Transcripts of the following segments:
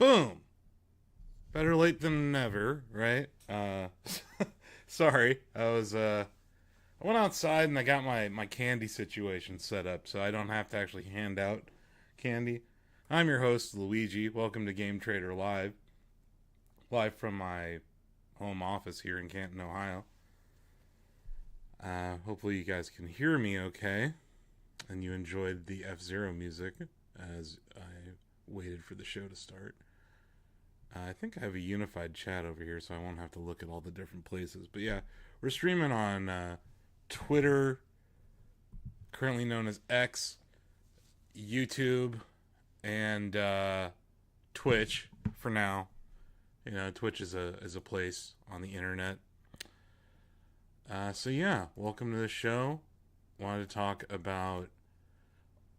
Boom. Better late than never, right? Sorry. I went outside and I got my candy situation set up so I don't have to actually hand out candy. I'm your host, Luigi. Welcome to Game Trader Live. Live from my home office here in Canton, Ohio. Hopefully you guys can hear me okay. And you enjoyed the F-Zero music as I waited for the show to start. I think I have a unified chat over here, so I won't have to look at all the different places. But yeah, we're streaming on Twitter, currently known as X, YouTube, and Twitch for now. You know, Twitch is a place on the internet. So yeah, welcome to the show. Wanted to talk about.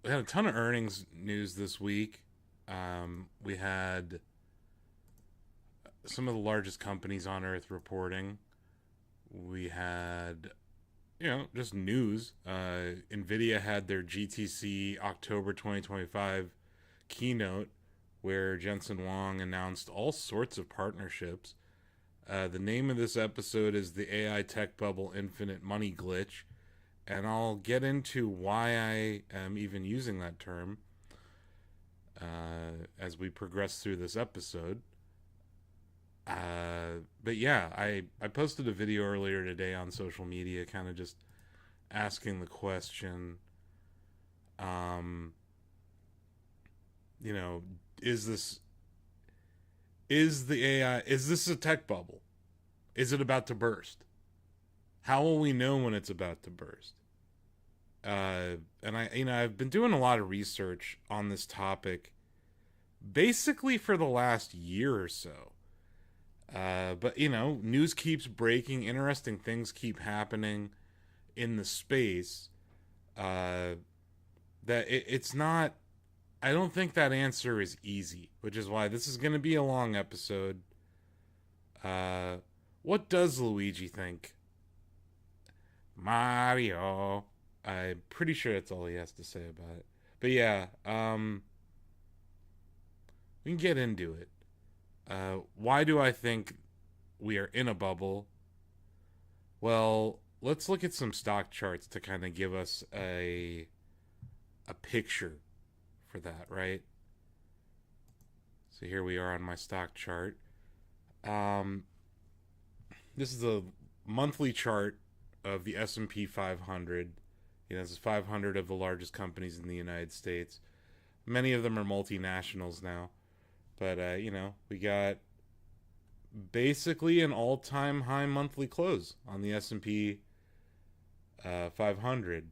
We had a ton of earnings news this week. We had some of the largest companies on earth reporting. We had, just news. Nvidia had their GTC October 2025 keynote where Jensen Huang announced all sorts of partnerships. The name of this episode is the AI Tech Bubble Infinite Money Glitch, and I'll get into why I am even using that term as we progress through this episode. But yeah, I posted a video earlier today on social media kind of just asking the question, is this a tech bubble? Is it about to burst? How will we know when it's about to burst? And I've been doing a lot of research on this topic basically for the last year or so. But news keeps breaking, interesting things keep happening in the space. It's not. I don't think that answer is easy, which is why this is going to be a long episode. What does Luigi think? Mario. I'm pretty sure that's all he has to say about it. But yeah, we can get into it. Why do I think we are in a bubble? Well, let's look at some stock charts to kind of give us a picture for that, right? So here we are on my stock chart. This is a monthly chart of the S&P 500. This is 500 of the largest companies in the United States. Many of them are multinationals now. But, we got basically an all-time high monthly close on the S&P 500.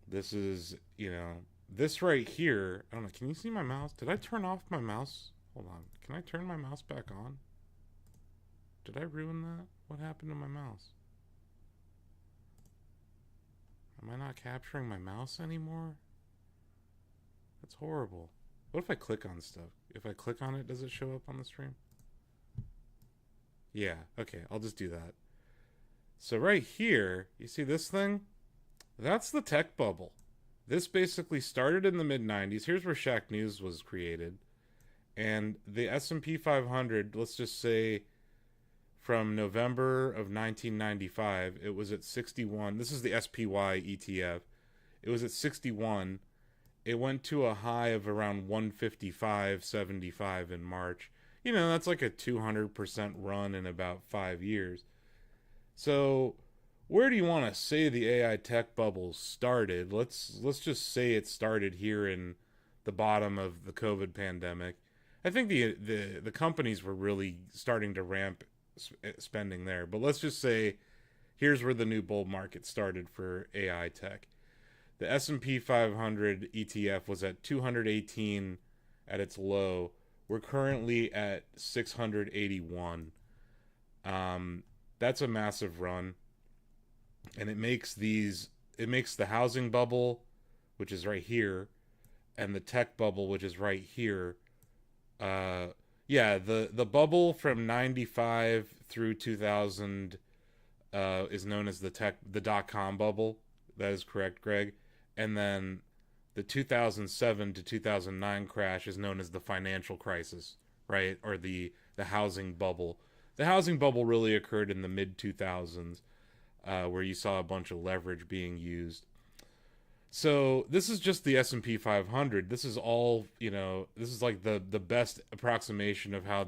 This is, this right here. I don't know. Can you see my mouse? Did I turn off my mouse? Hold on. Can I turn my mouse back on? Did I ruin that? What happened to my mouse? Am I not capturing my mouse anymore? That's horrible. What if I click on stuff? If I click on it, does it show up on the stream? Yeah, okay, I'll just do that. So right here, you see this thing? That's the tech bubble. This basically started in the mid-90s. Here's where Shacknews was created. And the S&P 500, let's just say from November of 1995, it was at 61. This is the SPY ETF. It was at 61. It went to a high of around 155.75 in March. That's like a 200% run in about 5 years. So where do you want to say the AI tech bubble started? Let's just say it started here in the bottom of the COVID pandemic. I think the companies were really starting to ramp spending there. But let's just say here's where the new bull market started for AI tech. The S&P 500 ETF was at 218 at its low. We're currently at 681. That's a massive run. And it makes the housing bubble, which is right here, and the tech bubble, which is right here. The bubble from 95 through 2000 is known as the dot-com bubble. That is correct, Greg. And then the 2007 to 2009 crash is known as the financial crisis, right? Or the housing bubble. The housing bubble really occurred in the mid 2000s, where you saw a bunch of leverage being used. So this is just the S&P 500. This is all, this is like the best approximation of how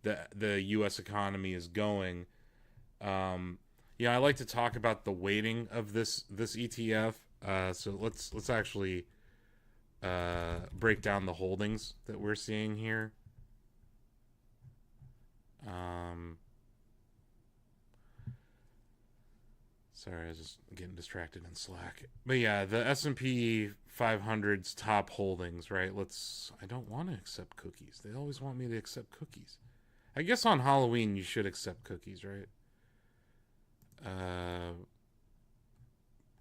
the U.S. economy is going. I like to talk about the weighting of this ETF. So let's actually break down the holdings that we're seeing here. Sorry, I was just getting distracted in Slack. But yeah, the S&P 500's top holdings, right? I don't want to accept cookies. They always want me to accept cookies. I guess on Halloween you should accept cookies, right?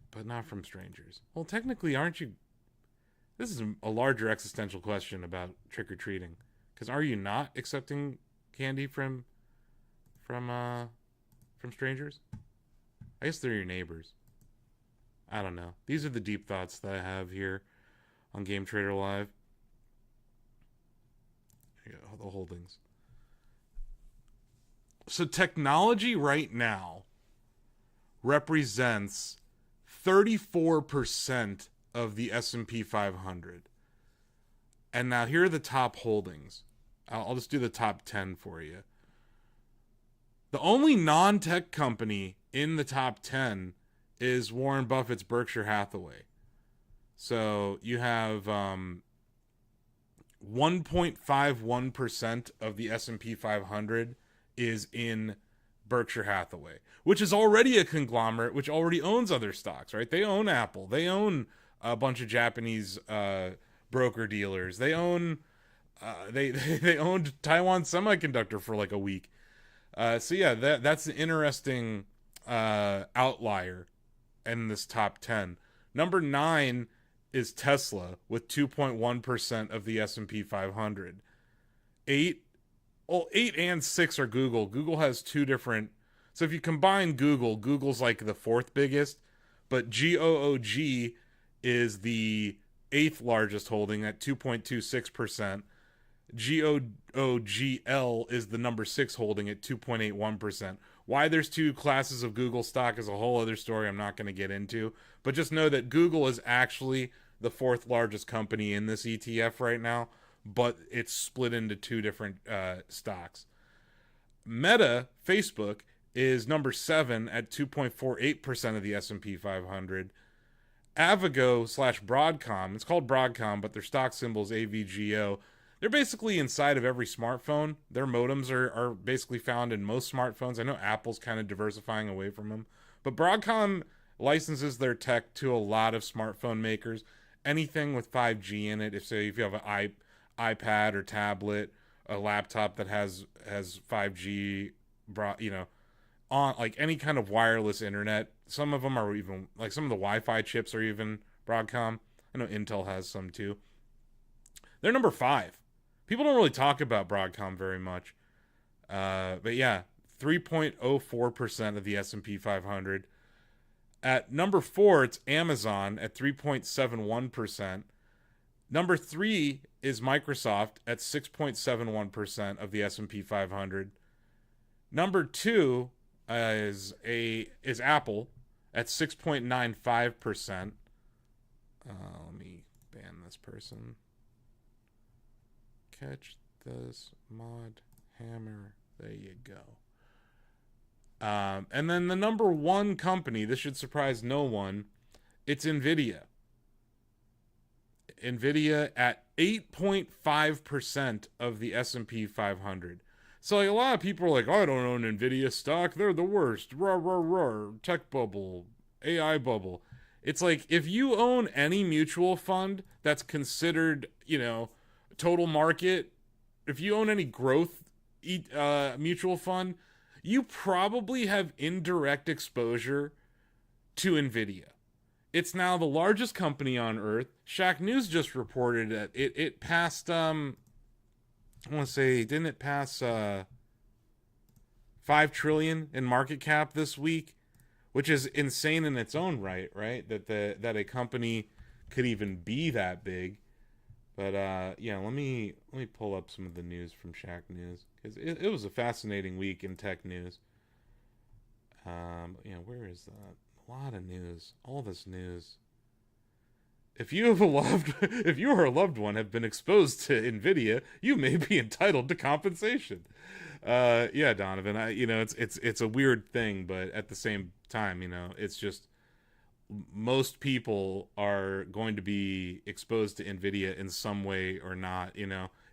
But not from strangers. Well, technically, aren't you? This is a larger existential question about trick-or-treating. Because are you not accepting candy from strangers? I guess they're your neighbors. I don't know. These are the deep thoughts that I have here on Game Trader Live. Here you go, the holdings. So technology right now represents 34% of the S&P 500. And now here are the top holdings. I'll just do the top 10 for you. The only non-tech company in the top 10 is Warren Buffett's Berkshire Hathaway. So you have 1.51% of the S&P 500 is in Berkshire Hathaway, which is already a conglomerate, which already owns other stocks, right? They own Apple. They own a bunch of Japanese broker dealers. They own they owned Taiwan Semiconductor for like a week. So yeah, that's an interesting outlier in this top 10. Number 9 is Tesla with 2.1% of the S&P 500. 8 and 6 are Google. Google has two different. So if you combine Google's like the fourth biggest, but GOOG is the 8th largest holding at 2.26%. GOOGL is the number 6 holding at 2.81%. Why there's two classes of Google stock is a whole other story I'm not going to get into. But just know that Google is actually the 4th largest company in this ETF right now, but it's split into two different stocks. Meta, Facebook, is number 7 at 2.48% of the S&P 500. Avago / Broadcom, it's called Broadcom, but their stock symbol is AVGO. They're basically inside of every smartphone. Their modems are basically found in most smartphones. I know Apple's kind of diversifying away from them. But Broadcom licenses their tech to a lot of smartphone makers. Anything with 5G in it. If you have an iPad or tablet, a laptop that has 5G, on like any kind of wireless internet. Some of them are even, like some of the Wi-Fi chips are even Broadcom. I know Intel has some too. They're number 5. People don't really talk about Broadcom very much. But yeah, 3.04% of the S&P 500. At number 4, it's Amazon at 3.71%. Number 3 is Microsoft at 6.71% of the S&P 500. Number 2 is Apple at 6.95%. Let me ban this person. Catch this mod hammer. There you go. And then the number 1 company, this should surprise no one, it's NVIDIA. NVIDIA at 8.5% of the S&P 500. So like a lot of people are like, oh, I don't own NVIDIA stock. They're the worst. Roar, roar, roar. Tech bubble. AI bubble. It's like if you own any mutual fund that's considered, total market, if you own any growth mutual fund, you probably have indirect exposure to NVIDIA. It's now the largest company on Earth. Shacknews just reported that it passed, I want to say, didn't it pass $5 trillion in market cap this week? Which is insane in its own right? That a company could even be that big. But yeah, let me pull up some of the news from Shacknews because it was a fascinating week in tech news. Yeah, where is that? A lot of news, all this news. If you have a loved, if you or a loved one have been exposed to Nvidia, you may be entitled to compensation. Yeah, Donovan. It's a weird thing, but at the same time, it's just most people are going to be exposed to Nvidia in some way or not.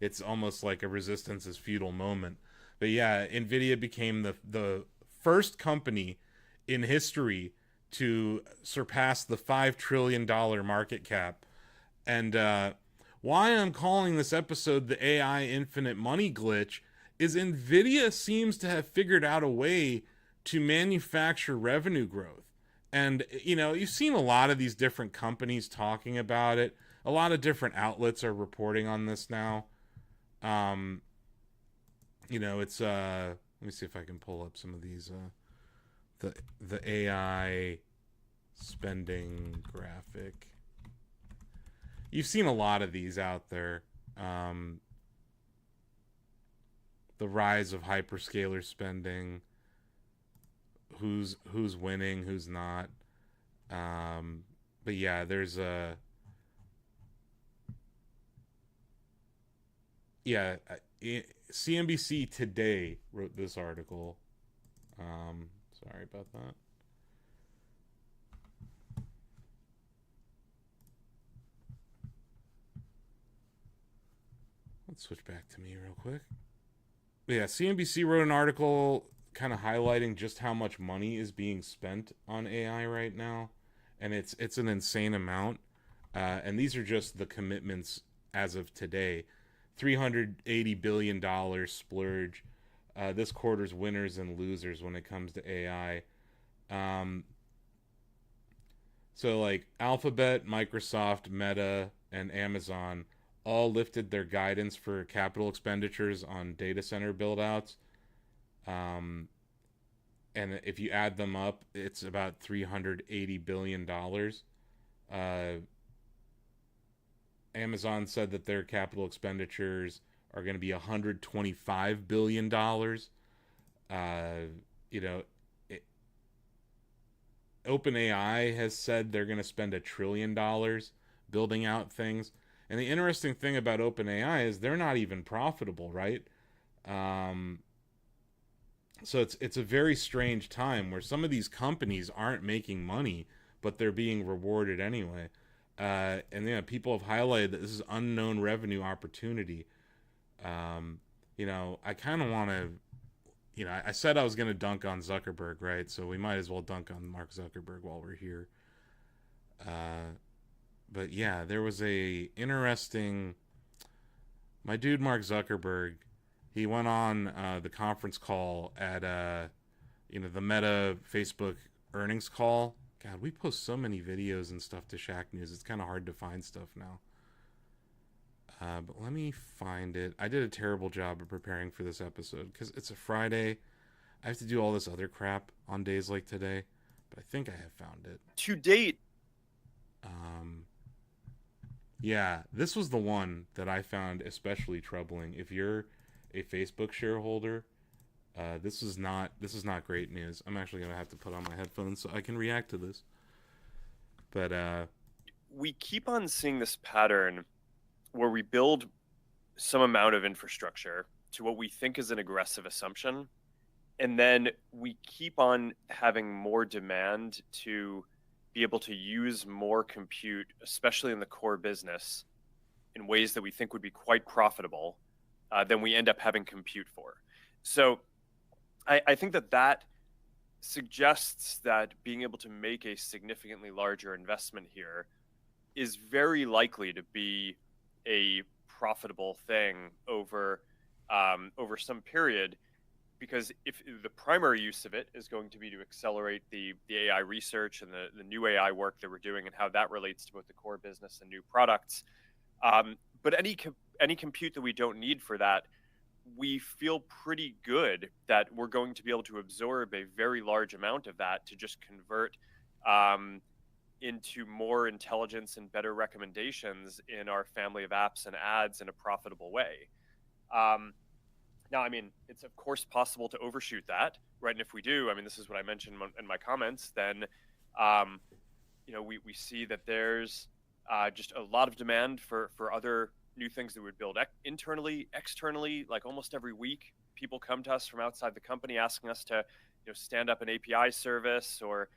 It's almost like a resistance is futile moment. But yeah, Nvidia became the first company in history to surpass the $5 trillion market cap. And why I'm calling this episode the AI infinite money glitch is Nvidia seems to have figured out a way to manufacture revenue growth. And you've seen a lot of these different companies talking about it. A lot of different outlets are reporting on this now. Um, it's let me see if I can pull up some of these the AI spending graphic. You've seen a lot of these out there. The rise of hyperscaler spending, who's winning, who's not. But yeah, there's a yeah. CNBC Today wrote this article. Sorry about that. Let's switch back to me real quick. But yeah, CNBC wrote an article kind of highlighting just how much money is being spent on AI right now, and it's an insane amount. And these are just the commitments as of today. $380 billion splurge. This quarter's winners and losers when it comes to AI. Um, so like Alphabet, Microsoft, Meta, and Amazon all lifted their guidance for capital expenditures on data center buildouts. Um, and if you add them up, it's about $380 billion. Amazon said that their capital expenditures are going to be $125 billion. You know, it, OpenAI has said they're going to spend $1 trillion building out things. And the interesting thing about OpenAI is they're not even profitable, right? Um, so it's a very strange time where some of these companies aren't making money, but they're being rewarded anyway. And yeah, people have highlighted that this is unknown revenue opportunity. I kind of want to, I said I was going to dunk on Zuckerberg, right? So we might as well dunk on Mark Zuckerberg while we're here. But yeah, there was a interesting, my dude Mark Zuckerberg, he went on the conference call at the Meta Facebook earnings call. God, we post so many videos and stuff to Shacknews. It's kind of hard to find stuff now. But let me find it. I did a terrible job of preparing for this episode because it's a Friday. I have to do all this other crap on days like today, but I think I have found it. To date. Yeah, this was the one that I found especially troubling. If you're a Facebook shareholder, this is not great news. I'm actually gonna have to put on my headphones so I can react to this. But we keep on seeing this pattern where we build some amount of infrastructure to what we think is an aggressive assumption, and then we keep on having more demand to be able to use more compute, especially in the core business, in ways that we think would be quite profitable, than we end up having compute for. So I think that suggests that being able to make a significantly larger investment here is very likely to be a profitable thing over some period, because if the primary use of it is going to be to accelerate the AI research and the new AI work that we're doing and how that relates to both the core business and new products, but any compute that we don't need for that, we feel pretty good that we're going to be able to absorb a very large amount of that to just convert into more intelligence and better recommendations in our family of apps and ads in a profitable way. Um, Now, I mean, it's of course possible to overshoot that, right? And if we do, I mean, this is what I mentioned in my comments, then, um, we see that there's just a lot of demand for other new things that we would build internally, externally. Like almost every week, people come to us from outside the company asking us to, stand up an API service, or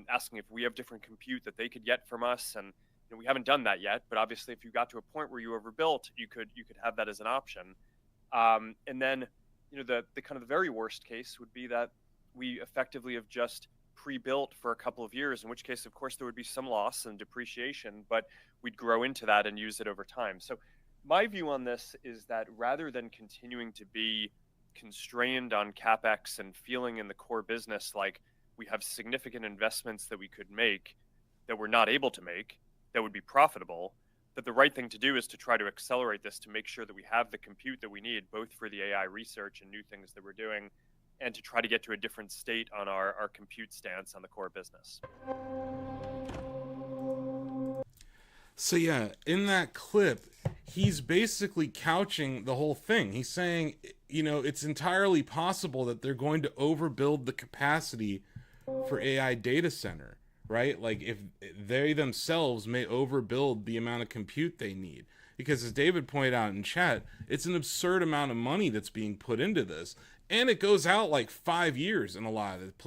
asking if we have different compute that they could get from us. And we haven't done that yet, but obviously, if you got to a point where you overbuilt, you could have that as an option. And then, the kind of the very worst case would be that we effectively have just pre-built for a couple of years, in which case, of course, there would be some loss and depreciation, but we'd grow into that and use it over time. So my view on this is that rather than continuing to be constrained on CapEx and feeling in the core business like we have significant investments that we could make that we're not able to make that would be profitable, that the right thing to do is to try to accelerate this to make sure that we have the compute that we need, both for the AI research and new things that we're doing, and to try to get to a different state on our compute stance on the core business. So yeah, in that clip, he's basically couching the whole thing. He's saying, it's entirely possible that they're going to overbuild the capacity for AI data center, right? Like if they themselves may overbuild the amount of compute they need. Because as David pointed out in chat, it's an absurd amount of money that's being put into this. And it goes out like 5 years in a lot of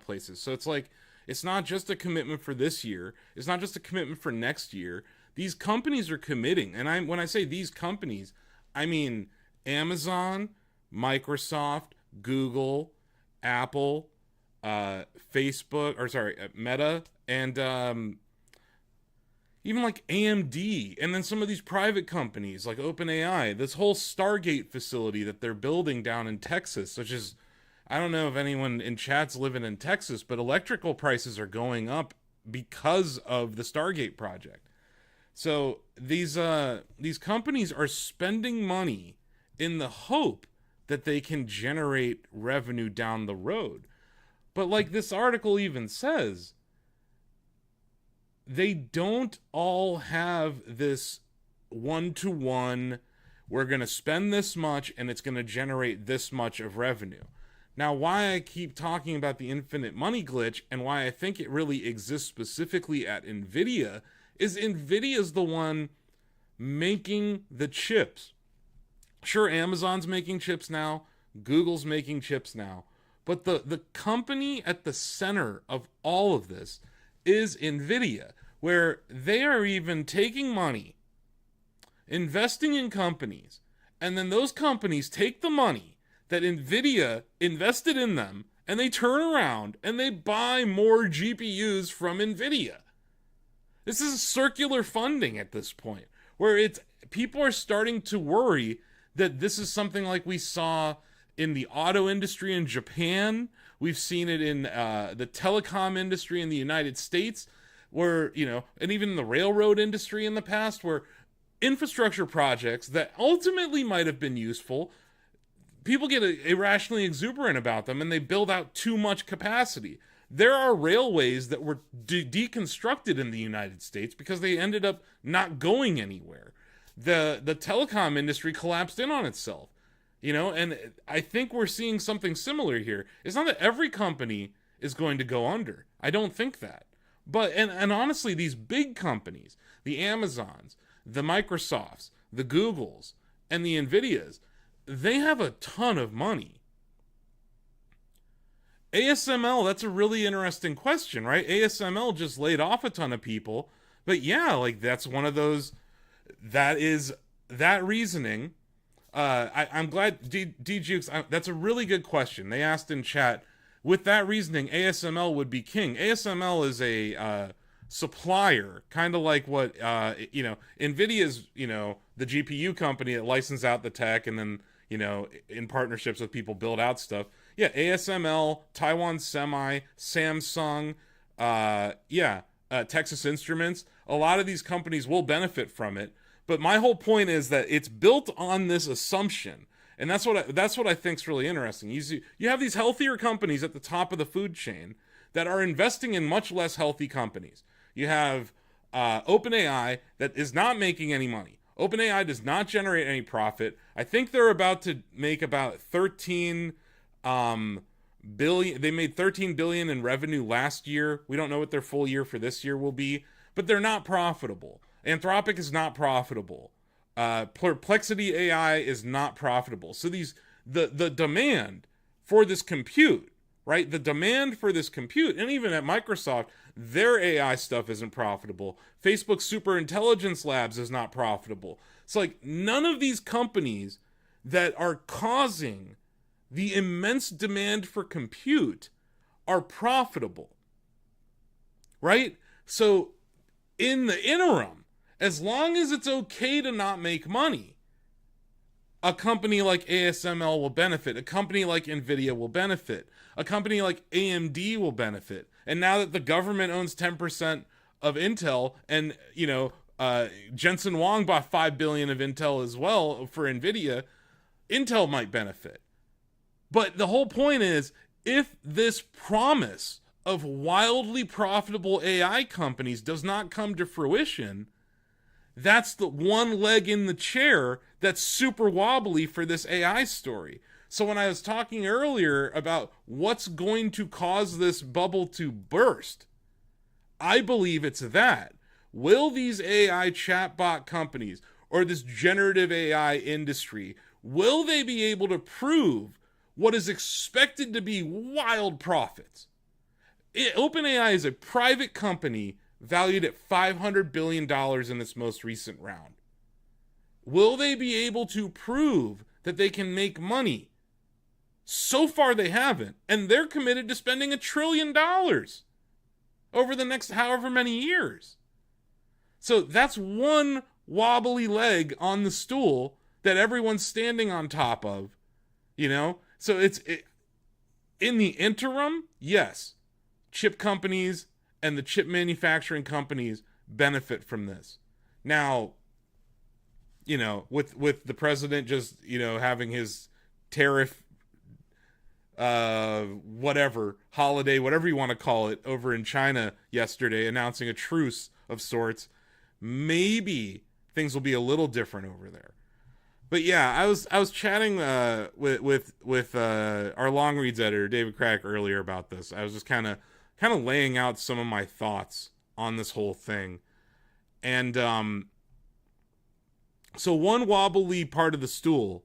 places. So it's like, it's not just a commitment for this year. It's not just a commitment for next year. These companies are committing. And when I say these companies, I mean Amazon, Microsoft, Google, Apple, Meta, and even like AMD, and then some of these private companies like OpenAI, this whole Stargate facility that they're building down in Texas, which is, I don't know if anyone in chat's living in Texas, but electrical prices are going up because of the Stargate project. So these companies are spending money in the hope that they can generate revenue down the road. But like this article even says, they don't all have this one-to-one, we're going to spend this much and it's going to generate this much of revenue. Now, why I keep talking about the infinite money glitch and why I think it really exists specifically at NVIDIA is NVIDIA's the one making the chips. Sure, Amazon's making chips now, Google's making chips now, but the company at the center of all of this is NVIDIA, where they are even taking money, investing in companies, and then those companies take the money that NVIDIA invested in them, and they turn around and they buy more GPUs from NVIDIA. This is circular funding at this point, where people are starting to worry that this is something like we saw in the auto industry in Japan. We've seen it in the telecom industry in the United States, where, and even in the railroad industry in the past, where infrastructure projects that ultimately might have been useful, people get irrationally exuberant about them and they build out too much capacity. There are railways that were deconstructed in the United States because they ended up not going anywhere. The telecom industry collapsed in on itself. And I think we're seeing something similar here. It's not that every company is going to go under. I don't think that. But, and honestly, these big companies, the Amazons, the Microsofts, the Googles, and the NVIDIAs, they have a ton of money. ASML, that's a really interesting question, right? ASML just laid off a ton of people. But yeah, like that's one of those, that reasoning. I'm glad, D-Jukes, that's a really good question. They asked in chat, with that reasoning, ASML would be king. ASML is a supplier, kind of like what, NVIDIA's, the GPU company that licenses out the tech and then, in partnerships with people build out stuff. Yeah, ASML, Taiwan Semi, Samsung, Texas Instruments, a lot of these companies will benefit from it. But my whole point is that it's built on this assumption, and that's what I think is really interesting. You have these healthier companies at the top of the food chain that are investing in much less healthy companies. You have OpenAI that is not making any money. OpenAI does not generate any profit. I think they're about to make about 13 billion. They made 13 billion in revenue last year. We don't know what their full year for this year will be, but they're not profitable. Anthropic is not profitable. Perplexity AI is not profitable. So the demand for this compute, right? The demand for this compute, and even at Microsoft, their AI stuff isn't profitable. Facebook Super Intelligence Labs is not profitable. It's like none of these companies that are causing the immense demand for compute are profitable, right? So in the interim, as long as it's okay to not make money, a company like ASML will benefit. A company like NVIDIA will benefit. A company like AMD will benefit. And now that the government owns 10% of Intel, and, Jensen Huang bought $5 billion of Intel as well for NVIDIA, Intel might benefit. But the whole point is, if this promise of wildly profitable AI companies does not come to fruition, that's the one leg in the chair that's super wobbly for this AI story. So when I was talking earlier about what's going to cause this bubble to burst, I believe it's that. Will these AI chatbot companies or this generative AI industry, will they be able to prove what is expected to be wild profits? OpenAI is a private company valued at $500 billion in its most recent round. Will they be able to prove that they can make money? So far they haven't, and they're committed to spending $1 trillion over the next however many years. So that's one wobbly leg on the stool that everyone's standing on top of, So in the interim, yes, chip companies and the chip manufacturing companies benefit from this. Now, with the president just, having his tariff, whatever, holiday, whatever you want to call it, over in China yesterday, announcing a truce of sorts, maybe things will be a little different over there. But yeah, I was chatting with our long reads editor David Crack earlier about this. I was just kind of laying out some of my thoughts on this whole thing, and so one wobbly part of the stool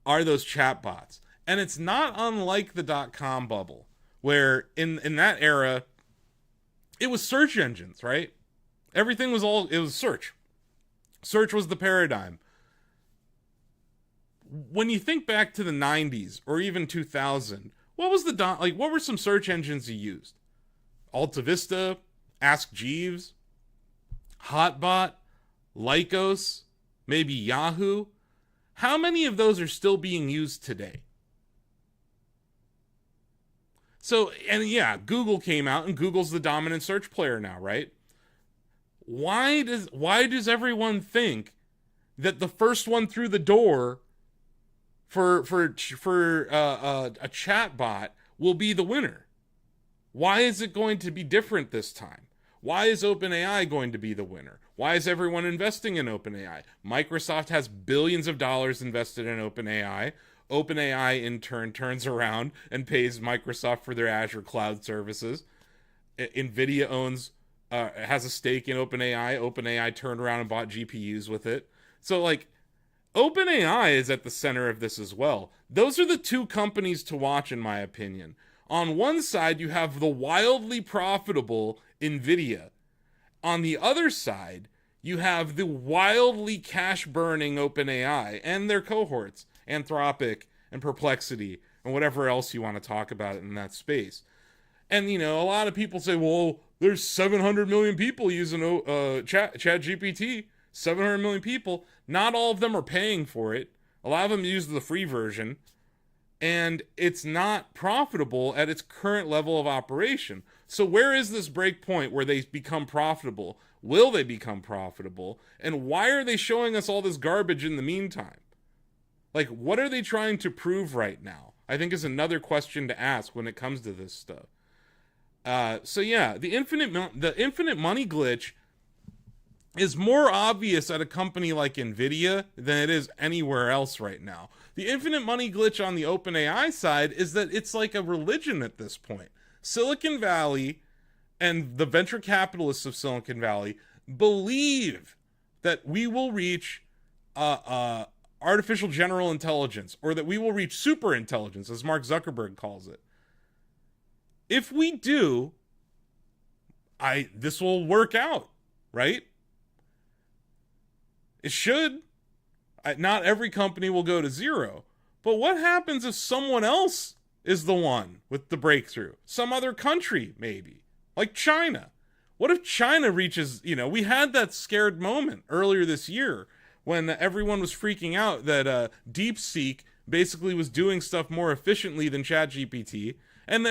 are those chatbots, and it's not unlike the .com bubble, where in that era, it was search engines, right? Everything was it was search. Search was the paradigm. When you think back to the 90s or even 2000, what was what were some search engines you used? Alta Vista, Ask Jeeves, Hotbot, Lycos, maybe Yahoo. How many of those are still being used today? So, and yeah, Google came out, and Google's the dominant search player now, right? Why does everyone think that the first one through the door for a chatbot will be the winner? Why is it going to be different this time? Why is OpenAI going to be the winner? Why is everyone investing in OpenAI? Microsoft has billions of dollars invested in OpenAI. OpenAI in turn turns around and pays Microsoft for their Azure cloud services. NVIDIA has a stake in OpenAI. OpenAI turned around and bought GPUs with it. So OpenAI is at the center of this as well. Those are the two companies to watch, in my opinion. On one side, you have the wildly profitable NVIDIA. On the other side, you have the wildly cash-burning OpenAI and their cohorts, Anthropic and Perplexity, and whatever else you want to talk about in that space. And, a lot of people say, well, there's 700 million people using ChatGPT. 700 million people. Not all of them are paying for it. A lot of them use the free version. And it's not profitable at its current level of operation. So where is this break point where they become profitable? Will they become profitable? And why are they showing us all this garbage in the meantime? What are they trying to prove right now? I think is another question to ask when it comes to this stuff. So yeah, the infinite money glitch is more obvious at a company like Nvidia than it is anywhere else right now. The infinite money glitch on the OpenAI side is that it's like a religion at this point. Silicon Valley and the venture capitalists of Silicon Valley believe that we will reach artificial general intelligence, or that we will reach super intelligence, as Mark Zuckerberg calls it. If we do, this will work out, right? It should. Not every company will go to zero. But what happens if someone else is the one with the breakthrough? Some other country, maybe. Like China. What if China reaches, we had that scared moment earlier this year when everyone was freaking out that DeepSeek basically was doing stuff more efficiently than ChatGPT. And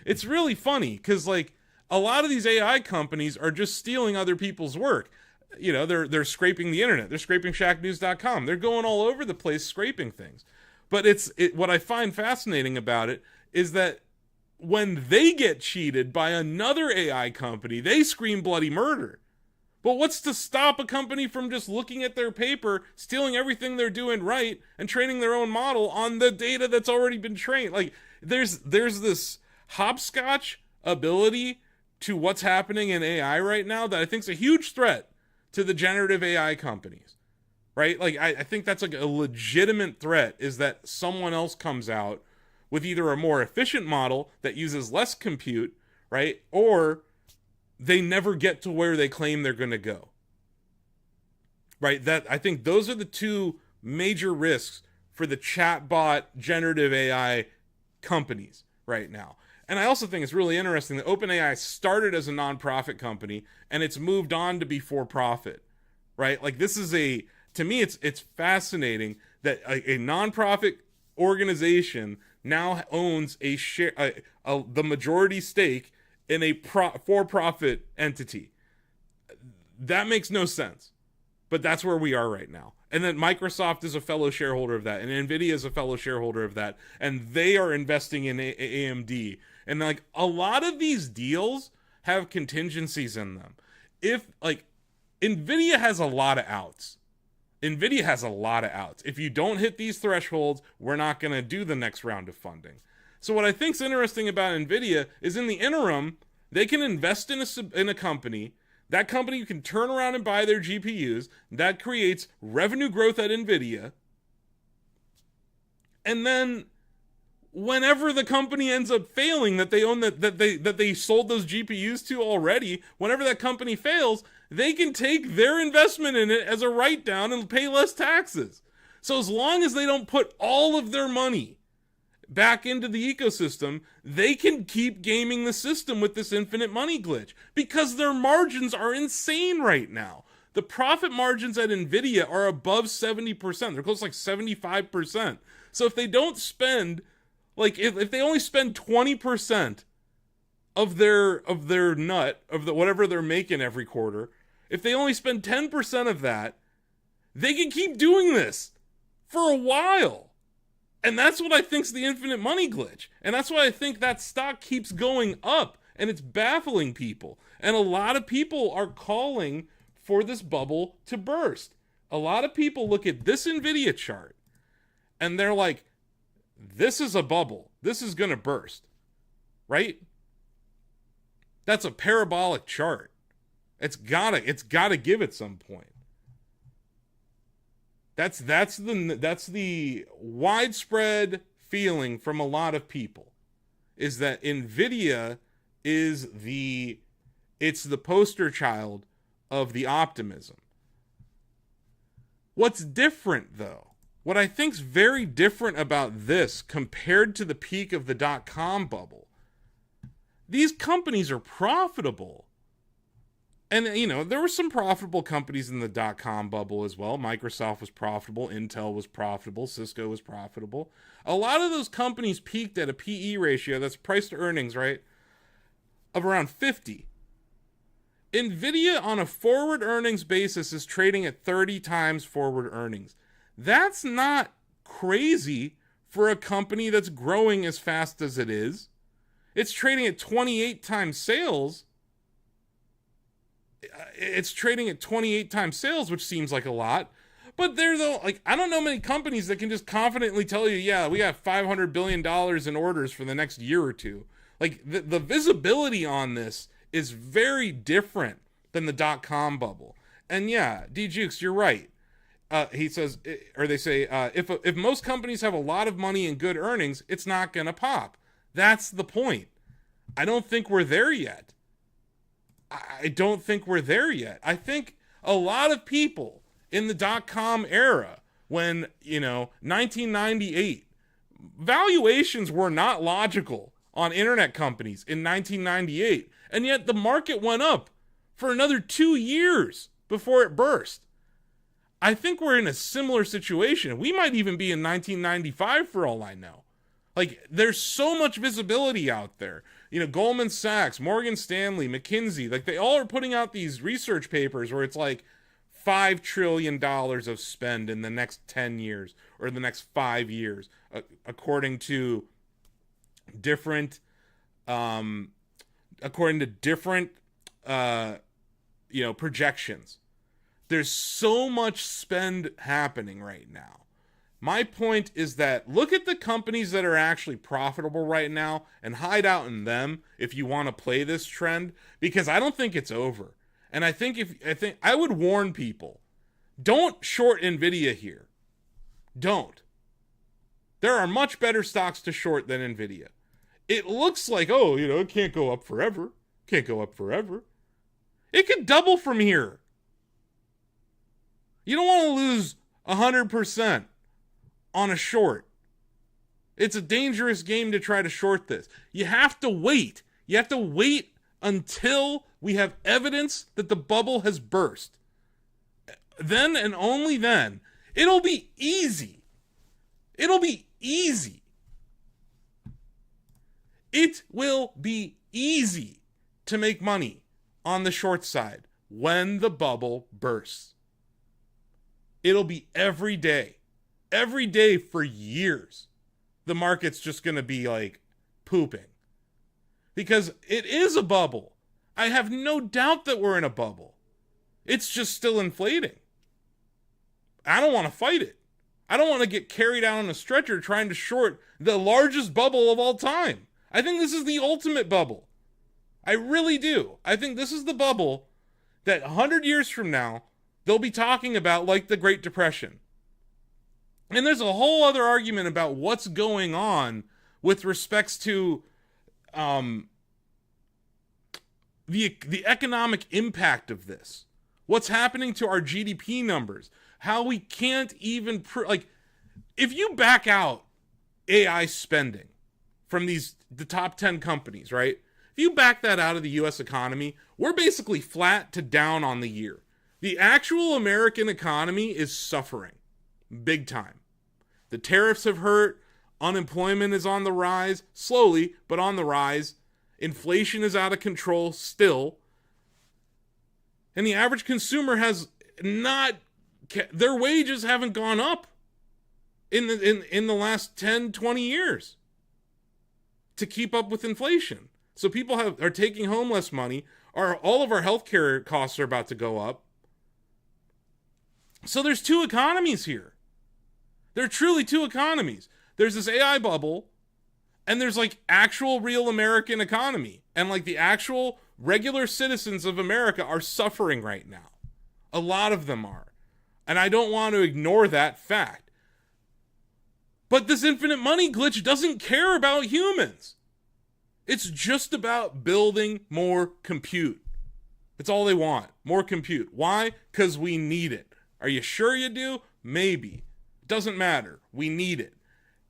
it's really funny because, like, a lot of these AI companies are just stealing other people's work. They're scraping the internet. They're scraping Shacknews.com. They're going all over the place scraping things. But what I find fascinating about it is that when they get cheated by another AI company, they scream bloody murder. But what's to stop a company from just looking at their paper, stealing everything they're doing right, and training their own model on the data that's already been trained? Like, there's this hopscotch ability to what's happening in AI right now that I think is a huge threat to the generative AI companies, right? Like, I think that's like a legitimate threat, is that someone else comes out with either a more efficient model that uses less compute, right? Or they never get to where they claim they're going to go, right? I think those are the two major risks for the chatbot generative AI companies right now. And I also think it's really interesting that OpenAI started as a nonprofit company and it's moved on to be for profit, right? Like, this is to me, it's fascinating that a nonprofit organization now owns the majority stake in a for-profit entity. That makes no sense, but that's where we are right now. And then Microsoft is a fellow shareholder of that, and Nvidia is a fellow shareholder of that, and they are investing in AMD. And like, a lot of these deals have contingencies in them. If, like, Nvidia has a lot of outs. If you don't hit these thresholds, we're not going to do the next round of funding. So what I think is interesting about Nvidia is, in the interim, they can invest in a company. That company can turn around and buy their GPUs. That creates revenue growth at Nvidia. And then, whenever the company ends up failing, that they own, that they sold those GPUs to already, whenever that company fails, they can take their investment in it as a write down and pay less taxes. So as long as they don't put all of their money back into the ecosystem, they can keep gaming the system with this infinite money glitch, because their margins are insane right now. The profit margins at Nvidia are above 70%. They're close to like 75%. So if they don't spend, like, if they only spend 20% of their whatever they're making every quarter, if they only spend 10% of that, they can keep doing this for a while. And that's what I think's the infinite money glitch. And that's why I think that stock keeps going up, and it's baffling people. And a lot of people are calling for this bubble to burst. A lot of people look at this Nvidia chart and they're like, this is a bubble. This is going to burst, right? That's a parabolic chart. It's gotta give at some point. That's the widespread feeling from a lot of people, is that Nvidia is the poster child of the optimism. What's different, though, what I think's very different about this compared to the peak of the dot-com bubble, these companies are profitable. And, there were some profitable companies in the dot-com bubble as well. Microsoft was profitable. Intel was profitable. Cisco was profitable. A lot of those companies peaked at a PE ratio, that's price to earnings, right, of around 50. Nvidia, on a forward earnings basis, is trading at 30 times forward earnings. That's not crazy for a company that's growing as fast as it is. It's trading at 28 times sales. It's trading at 28 times sales, which seems like a lot. But there, though, like, I don't know many companies that can just confidently tell you, yeah, we got $500 billion in orders for the next year or two. Like, the visibility on this is very different than the dot-com bubble. And yeah, D Jukes, you're right. He says, or they say, if most companies have a lot of money and good earnings, it's not going to pop. That's the point. I don't think we're there yet. I don't think we're there yet. I think a lot of people in the dot-com era, when, 1998, valuations were not logical on internet companies in 1998, and yet the market went up for another 2 years before it burst. I think we're in a similar situation. We might even be in 1995 for all I know. Like, there's so much visibility out there. Goldman Sachs, Morgan Stanley, McKinsey, like, they all are putting out these research papers where it's like $5 trillion of spend in the next 10 years or the next 5 years, according to different, projections. There's so much spend happening right now. My point is that look at the companies that are actually profitable right now and hide out in them if you want to play this trend, because I don't think it's over. And I think I would warn people, don't short Nvidia here. Don't. There are much better stocks to short than Nvidia. It looks like, it can't go up forever. Can't go up forever. It could double from here. You don't want to lose 100% on a short. It's a dangerous game to try to short this. You have to wait. You have to wait until we have evidence that the bubble has burst. Then and only then, it'll be easy. It'll be easy. It will be easy to make money on the short side when the bubble bursts. It'll be every day. Every day for years. The market's just going to be like pooping. Because it is a bubble. I have no doubt that we're in a bubble. It's just still inflating. I don't want to fight it. I don't want to get carried out on a stretcher trying to short the largest bubble of all time. I think this is the ultimate bubble. I really do. I think this is the bubble that 100 years from now, they'll be talking about like the Great Depression. And there's a whole other argument about what's going on with respects to the economic impact of this. What's happening to our GDP numbers? How we can't even if you back out AI spending from the top 10 companies, right? If you back that out of the US economy, we're basically flat to down on the year. The actual American economy is suffering big time. The tariffs have hurt. Unemployment is on the rise, slowly, but on the rise. Inflation is out of control still. And the average consumer has not, their wages haven't gone up in the last 10, 20 years to keep up with inflation. So people are taking home less money. All of our healthcare costs are about to go up. So there's two economies here. There are truly two economies. There's this AI bubble, and there's like actual real American economy. And like the actual regular citizens of America are suffering right now. A lot of them are. And I don't want to ignore that fact. But this infinite money glitch doesn't care about humans. It's just about building more compute. That's all they want. More compute. Why? Because we need it. Are you sure you do? Maybe. Doesn't matter. We need it.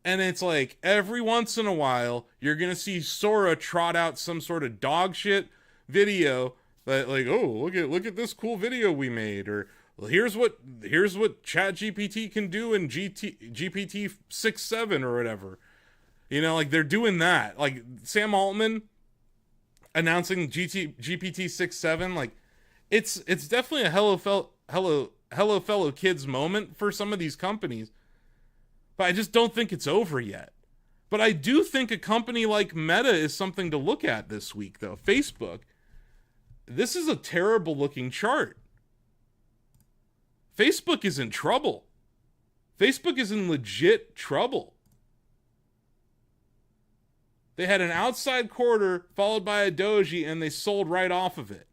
And it's like every once in a while, you're going to see Sora trot out some sort of dog shit video that like, oh, look at this cool video we made. Or well, here's what ChatGPT can do in GPT 6.7 or whatever. Like they're doing that. Like Sam Altman announcing GPT 6.7. Like it's definitely a hello fellow kids moment for some of these companies. But I just don't think it's over yet. But I do think a company like Meta is something to look at this week, though. Facebook, this is a terrible looking chart. Facebook is in trouble. Facebook is in legit trouble. They had an outside quarter followed by a doji and they sold right off of it.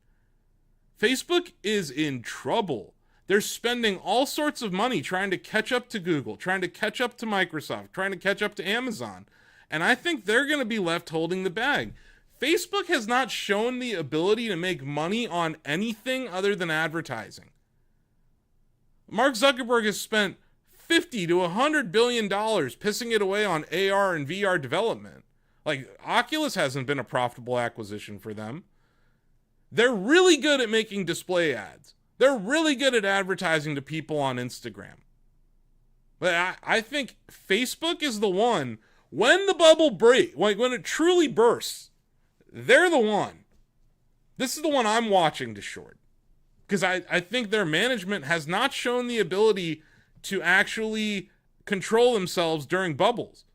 Facebook is in trouble. They're spending all sorts of money trying to catch up to Google, trying to catch up to Microsoft, trying to catch up to Amazon. And I think they're going to be left holding the bag. Facebook has not shown the ability to make money on anything other than advertising. Mark Zuckerberg has spent $50 to $100 billion pissing it away on AR and VR development. Like, Oculus hasn't been a profitable acquisition for them. They're really good at making display ads. They're really good at advertising to people on Instagram. But I think Facebook is the one, when the bubble breaks, like when it truly bursts, they're the one. This is the one I'm watching to short. Because I think their management has not shown the ability to actually control themselves during bubbles.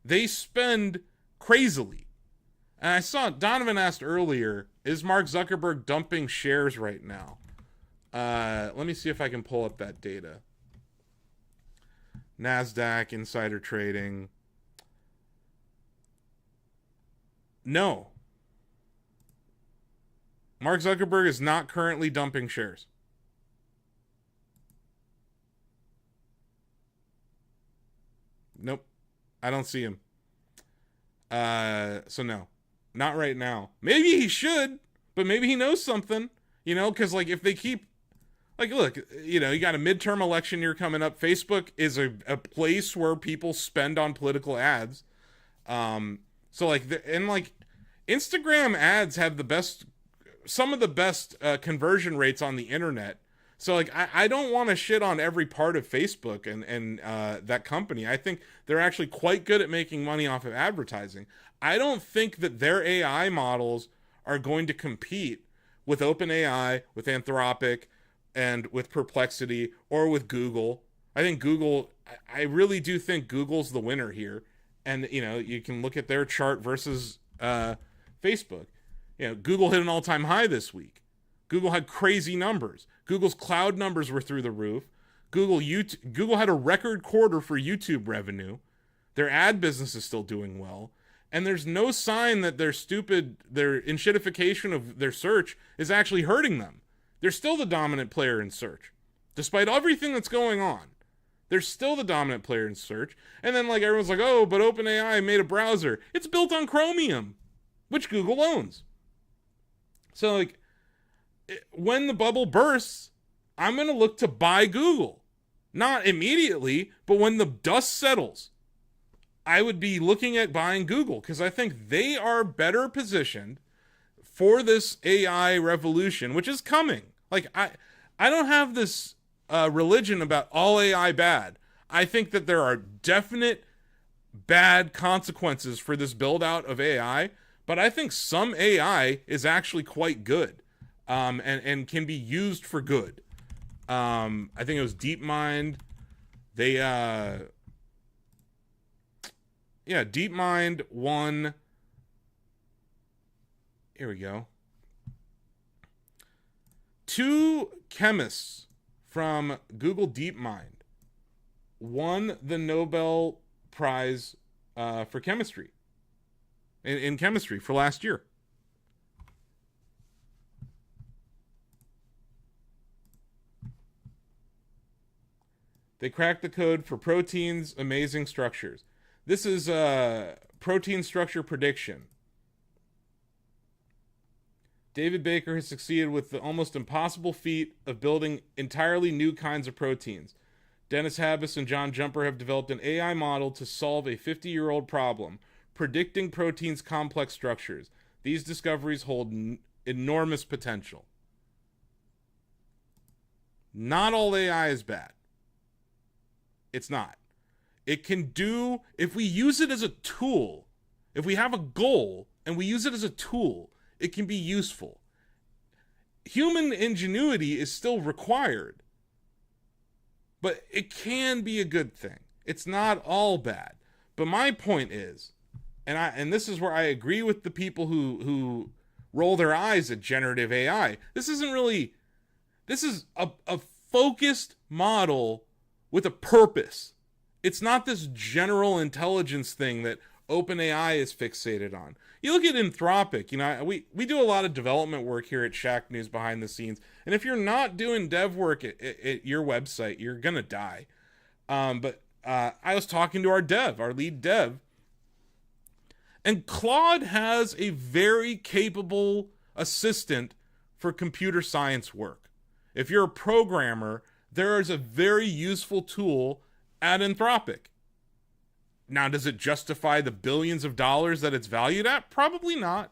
They spend crazily. And I saw Donovan asked earlier, is Mark Zuckerberg dumping shares right now? Let me see if I can pull up that data. NASDAQ, insider trading. No. Mark Zuckerberg is not currently dumping shares. Nope. I don't see him. So no. Not right now. Maybe he should, but maybe he knows something. You know, because like if they keep... Like, look, you know, you got a midterm election year coming up. Facebook is a place where people spend on political ads. So like, Instagram ads have some of the best conversion rates on the internet. So like, I don't want to shit on every part of Facebook and that company. I think they're actually quite good at making money off of advertising. I don't think that their AI models are going to compete with OpenAI, with Anthropic, and with Perplexity, or with Google. I really do think Google's the winner here. And, you know, you can look at their chart versus Facebook. You know, Google hit an all-time high this week. Google had crazy numbers. Google's cloud numbers were through the roof. Google had a record quarter for YouTube revenue. Their ad business is still doing well. And there's no sign that their enshittification of their search is actually hurting them. They're still the dominant player in search. Despite everything that's going on, they're still the dominant player in search. And then like everyone's like, oh, but OpenAI made a browser. It's built on Chromium, which Google owns. So like, when the bubble bursts, I'm going to look to buy Google. Not immediately, but when the dust settles, I would be looking at buying Google because I think they are better positioned for this AI revolution, which is coming. Like, I don't have this religion about all AI bad. I think that there are definite bad consequences for this build out of AI, but I think some AI is actually quite good and can be used for good. I think it was DeepMind. DeepMind won. Here we go. 2 chemists from Google DeepMind won the Nobel Prize for chemistry. In chemistry for last year. They cracked the code for proteins' amazing structures. This is protein structure prediction. David Baker has succeeded with the almost impossible feat of building entirely new kinds of proteins. Dennis Habas and John Jumper have developed an AI model to solve a 50-year-old problem, predicting proteins' complex structures. These discoveries hold enormous potential. Not all AI is bad. It's not. It can do, if we use it as a tool, if we have a goal and we use it as a tool, it can be useful. Human ingenuity is still required, but it can be a good thing. It's not all bad. But my point is, and this is where I agree with the people who roll their eyes at generative AI. This isn't really, this is a focused model with a purpose. It's not this general intelligence thing that OpenAI is fixated on. You look at Anthropic, we do a lot of development work here at Shacknews behind the scenes. And if you're not doing dev work at your website, you're going to die. But I was talking to our lead dev, and Claude has a very capable assistant for computer science work. If you're a programmer, there is a very useful tool at Anthropic. Now, does it justify the billions of dollars that it's valued at? Probably not.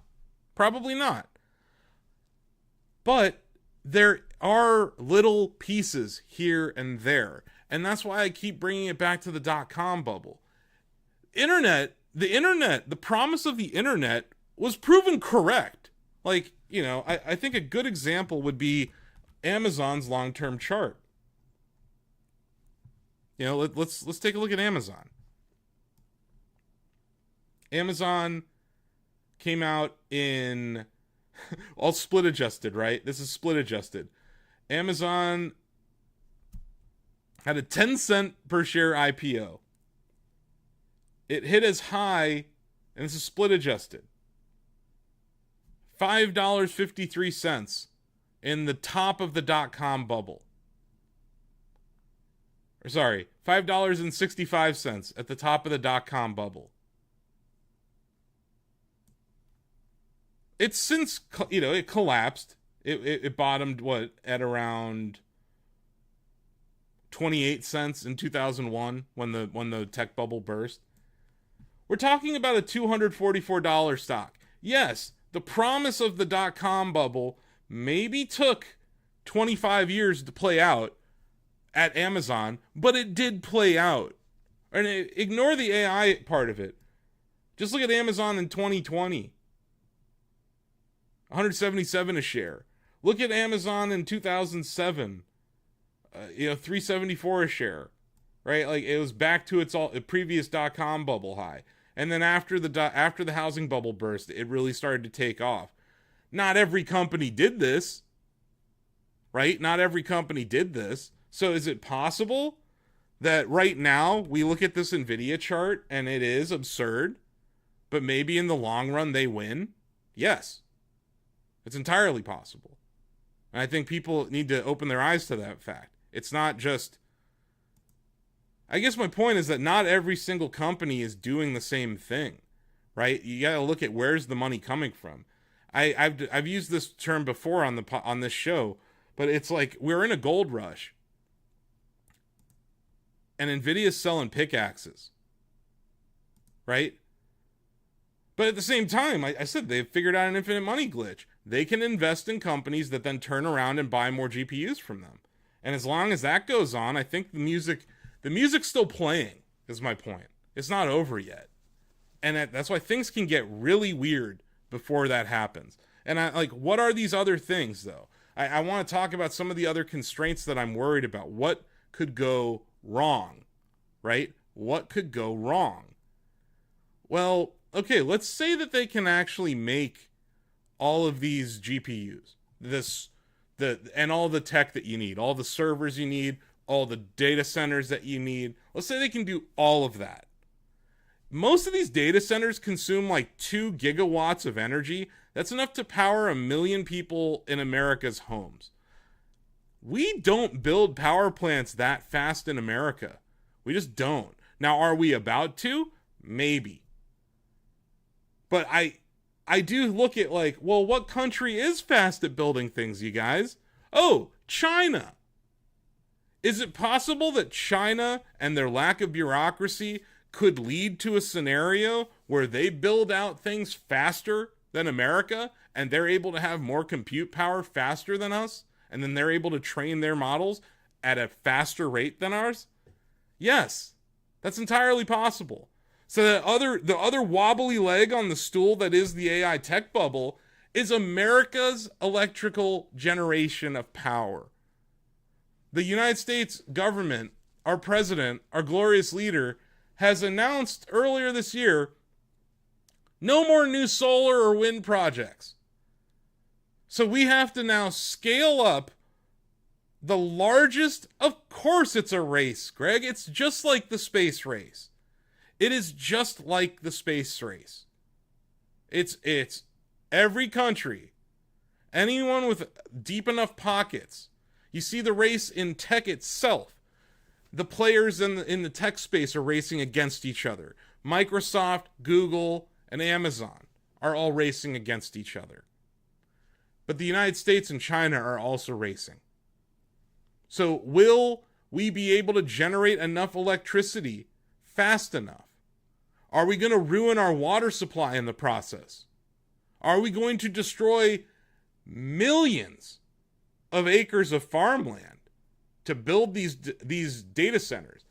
Probably not. But there are little pieces here and there. And that's why I keep bringing it back to the dot-com bubble. The promise of the internet was proven correct. Like, I think a good example would be Amazon's long-term chart. Let's take a look at Amazon. Amazon came out in all split adjusted, right? This is split adjusted. Amazon had a 10-cent per share IPO. It hit as high, and this is split adjusted, $5.53 in the top of the dot-com bubble. Or sorry, $5.65 at the top of the dot-com bubble. It's since, it collapsed. It bottomed, at around 28 cents in 2001 when the tech bubble burst. We're talking about a $244 stock. Yes, the promise of the dot-com bubble maybe took 25 years to play out at Amazon, but it did play out. And ignore the AI part of it. Just look at Amazon in 2020. 177 a share. Look at Amazon in 2007. 374 a share. Right? Like, it was back to its previous dot-com bubble high. And then after the housing bubble burst, it really started to take off. Not every company did this. Right? Not every company did this. So is it possible that right now we look at this Nvidia chart and it is absurd, but maybe in the long run they win? Yes. It's entirely possible. And I think people need to open their eyes to that fact. It's not just... I guess my point is that not every single company is doing the same thing, right? You got to look at where's the money coming from. I've used this term before on this show, but it's like we're in a gold rush. And Nvidia's selling pickaxes, right? But at the same time, I said they've figured out an infinite money glitch. They can invest in companies that then turn around and buy more GPUs from them. And as long as that goes on, I think the music's still playing, is my point. It's not over yet. And that's why things can get really weird before that happens. And what are these other things, though? I want to talk about some of the other constraints that I'm worried about. What could go wrong, right? What could go wrong? Well, okay, let's say that they can actually make all of these GPUs, and all the tech that you need, all the servers you need, all the data centers that you need. Let's say they can do all of that. Most of these data centers consume like 2 gigawatts of energy. That's enough to power 1 million people in America's homes. We don't build power plants that fast in America. We just don't. Now, are we about to? Maybe. But I do look at what country is fast at building things, you guys? Oh, China. Is it possible that China and their lack of bureaucracy could lead to a scenario where they build out things faster than America and they're able to have more compute power faster than us? And then they're able to train their models at a faster rate than ours? Yes, that's entirely possible. So the other wobbly leg on the stool that is the AI tech bubble is America's electrical generation of power. The United States government, our president, our glorious leader, has announced earlier this year no more new solar or wind projects. So we have to now scale up the largest. Of course, it's a race, Greg. It's just like the space race. It is just like the space race. It's every country, anyone with deep enough pockets. You see the race in tech itself. The players in the tech space are racing against each other. Microsoft, Google, and Amazon are all racing against each other. But the United States and China are also racing. So will we be able to generate enough electricity fast enough? Are we going to ruin our water supply in the process? Are we going to destroy millions of acres of farmland to build these data centers?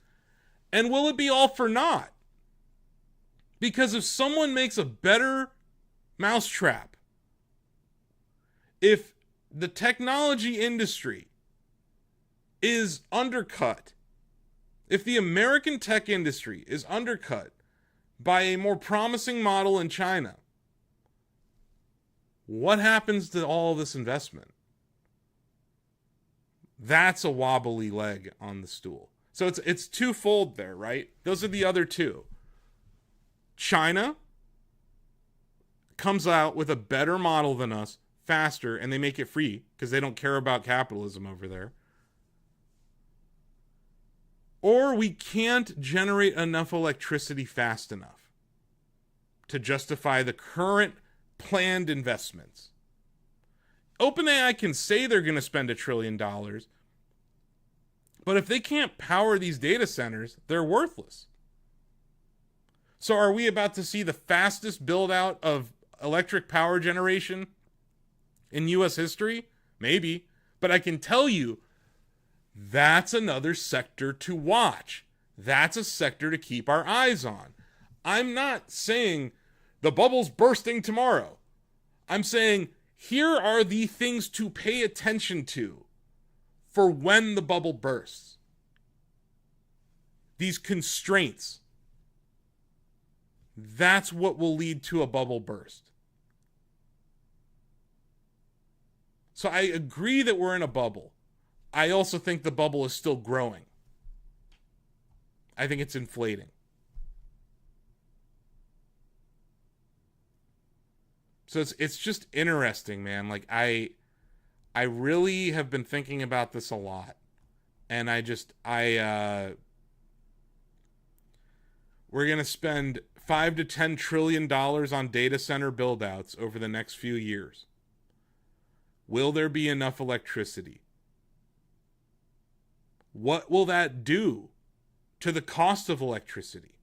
And will it be all for naught? Because if someone makes a better mousetrap, if the technology industry is undercut, if the American tech industry is undercut by a more promising model in China, what happens to all this investment? That's a wobbly leg on the stool. So it's twofold there, right? Those are the other two. China comes out with a better model than us, faster, and they make it free because they don't care about capitalism over there. Or we can't generate enough electricity fast enough to justify the current planned investments. OpenAI can say they're going to spend $1 trillion, but if they can't power these data centers, they're worthless. So are we about to see the fastest build out of electric power generation in U.S. history? Maybe. But I can tell you, that's another sector to watch. That's a sector to keep our eyes on. I'm not saying the bubble's bursting tomorrow. I'm saying here are the things to pay attention to for when the bubble bursts. These constraints. That's what will lead to a bubble burst. So I agree that we're in a bubble. I also think the bubble is still growing. I think it's inflating. So it's just interesting, man. Like I really have been thinking about this a lot. And we're going to spend $5 to $10 trillion on data center build-outs over the next few years. Will there be enough electricity? What will that do to the cost of electricity?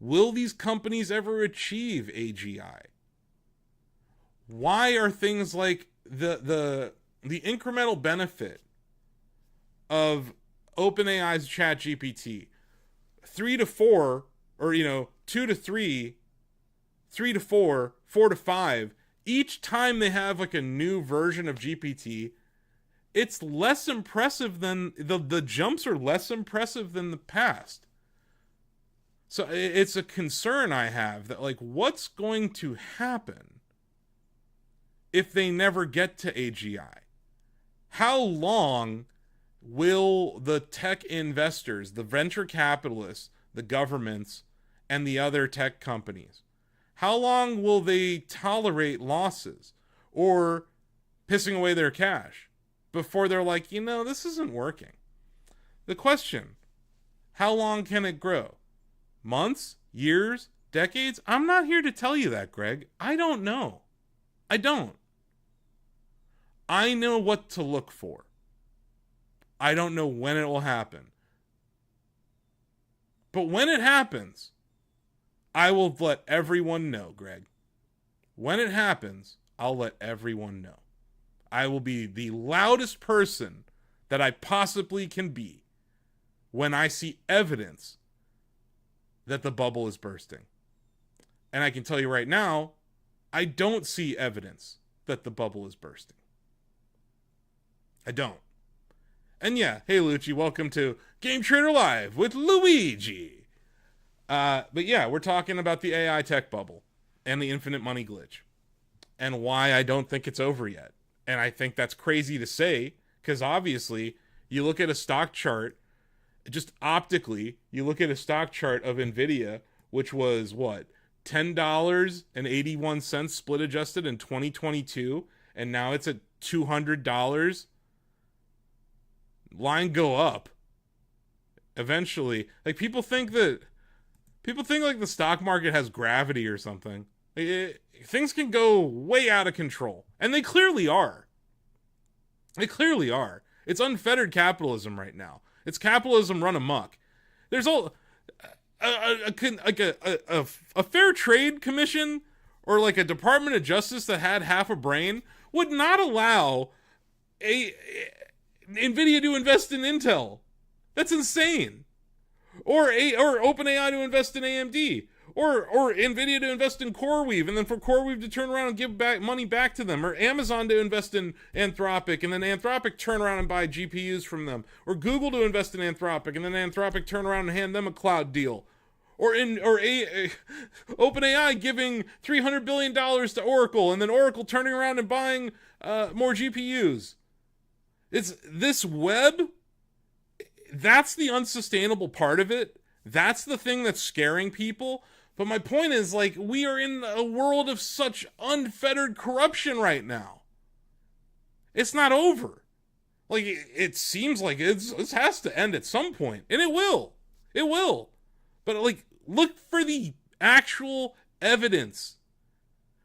Will these companies ever achieve AGI? Why are things like the incremental benefit of OpenAI's ChatGPT 3 to 4, or 2 to 3, 3 to 4, 4 to 5, each time they have like a new version of GPT, it's less impressive than the jumps are less impressive than the past. So it's a concern I have that, like, what's going to happen if they never get to AGI? How long will the tech investors, the venture capitalists, the governments, and the other tech companies, how long will they tolerate losses or pissing away their cash before they're like, this isn't working? The question, how long can it grow? Months? Years? Decades? I'm not here to tell you that, Greg. I don't know. I don't. I know what to look for. I don't know when it will happen. But when it happens, I will let everyone know, Greg. When it happens, I'll let everyone know. I will be the loudest person that I possibly can be when I see evidence that the bubble is bursting. And I can tell you right now, I don't see evidence that the bubble is bursting. I don't. And yeah, hey Lucci, welcome to Game Trader Live with Luigi. But yeah, we're talking about the AI tech bubble and the infinite money glitch and why I don't think it's over yet. And I think that's crazy to say because obviously you look at a stock chart, just optically, you look at a stock chart of Nvidia, which was what, $10.81 split adjusted in 2022, and now it's at $200. Line go up eventually. Like people think like the stock market has gravity or something. Things can go way out of control, and they clearly are. They clearly are. It's unfettered capitalism right now. It's capitalism run amok. There's all a fair trade commission or like a Department of Justice that had half a brain would not allow a Nvidia to invest in Intel. That's insane. Or OpenAI to invest in AMD. Or Nvidia to invest in CoreWeave, and then for CoreWeave to turn around and give back money back to them, or Amazon to invest in Anthropic, and then Anthropic turn around and buy GPUs from them, or Google to invest in Anthropic, and then Anthropic turn around and hand them a cloud deal, or OpenAI giving $300 billion to Oracle, and then Oracle turning around and buying more GPUs. It's this web. That's the unsustainable part of it. That's the thing that's scaring people. But my point is, like, we are in a world of such unfettered corruption right now. It's not over. Like, it seems like this has to end at some point. And it will. It will. But, like, look for the actual evidence.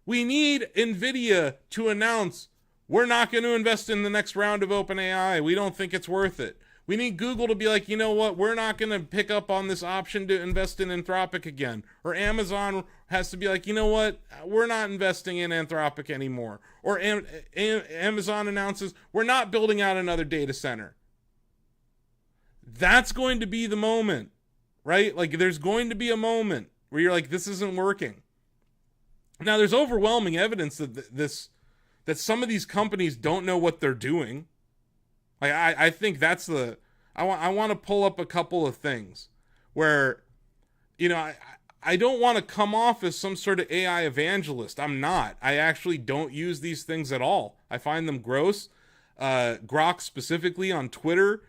We need Nvidia to announce, we're not going to invest in the next round of OpenAI. We don't think it's worth it. We need Google to be like, you know what, we're not going to pick up on this option to invest in Anthropic again. Or Amazon has to be like, you know what, we're not investing in Anthropic anymore. Or Amazon announces, we're not building out another data center. That's going to be the moment, right? Like, there's going to be a moment where you're like, this isn't working. Now, there's overwhelming evidence that some of these companies don't know what they're doing. Like, I think that's the... I want to pull up a couple of things where, you know, I don't want to come off as some sort of AI evangelist. I'm not. I actually don't use these things at all. I find them gross. Grok specifically on Twitter,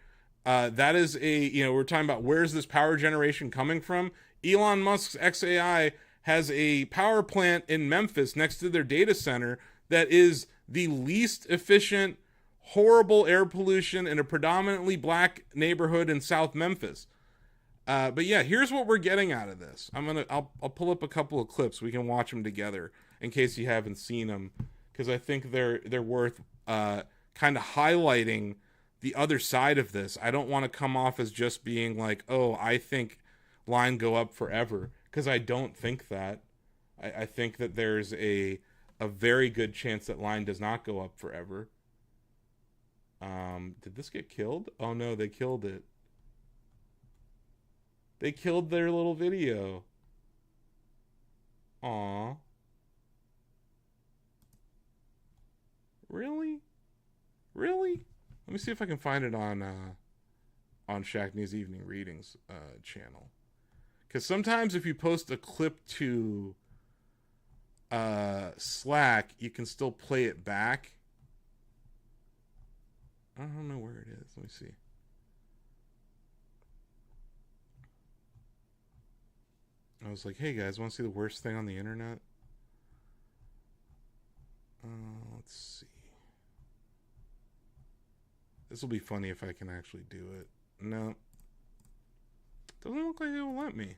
that is we're talking about where's this power generation coming from? Elon Musk's XAI has a power plant in Memphis next to their data center that is the least efficient, horrible air pollution in a predominantly black neighborhood in South Memphis. But yeah, here's what we're getting out of this. I'll pull up a couple of clips. We can watch them together in case you haven't seen them, because I think they're worth kind of highlighting the other side of this. I don't want to come off as just being like, oh, I think line go up forever, because I don't think that. I think that there's a very good chance that line does not go up forever. Did this get killed? Oh no, they killed it. They killed their little video. Aw. Really? Really? Let me see if I can find it on Shacknews Evening Readings channel. Because sometimes if you post a clip to Slack, you can still play it back. I don't know where it is. Let me see. I was like, hey guys, want to see the worst thing on the internet? Let's see. This will be funny if I can actually do it. No. Doesn't look like it will let me.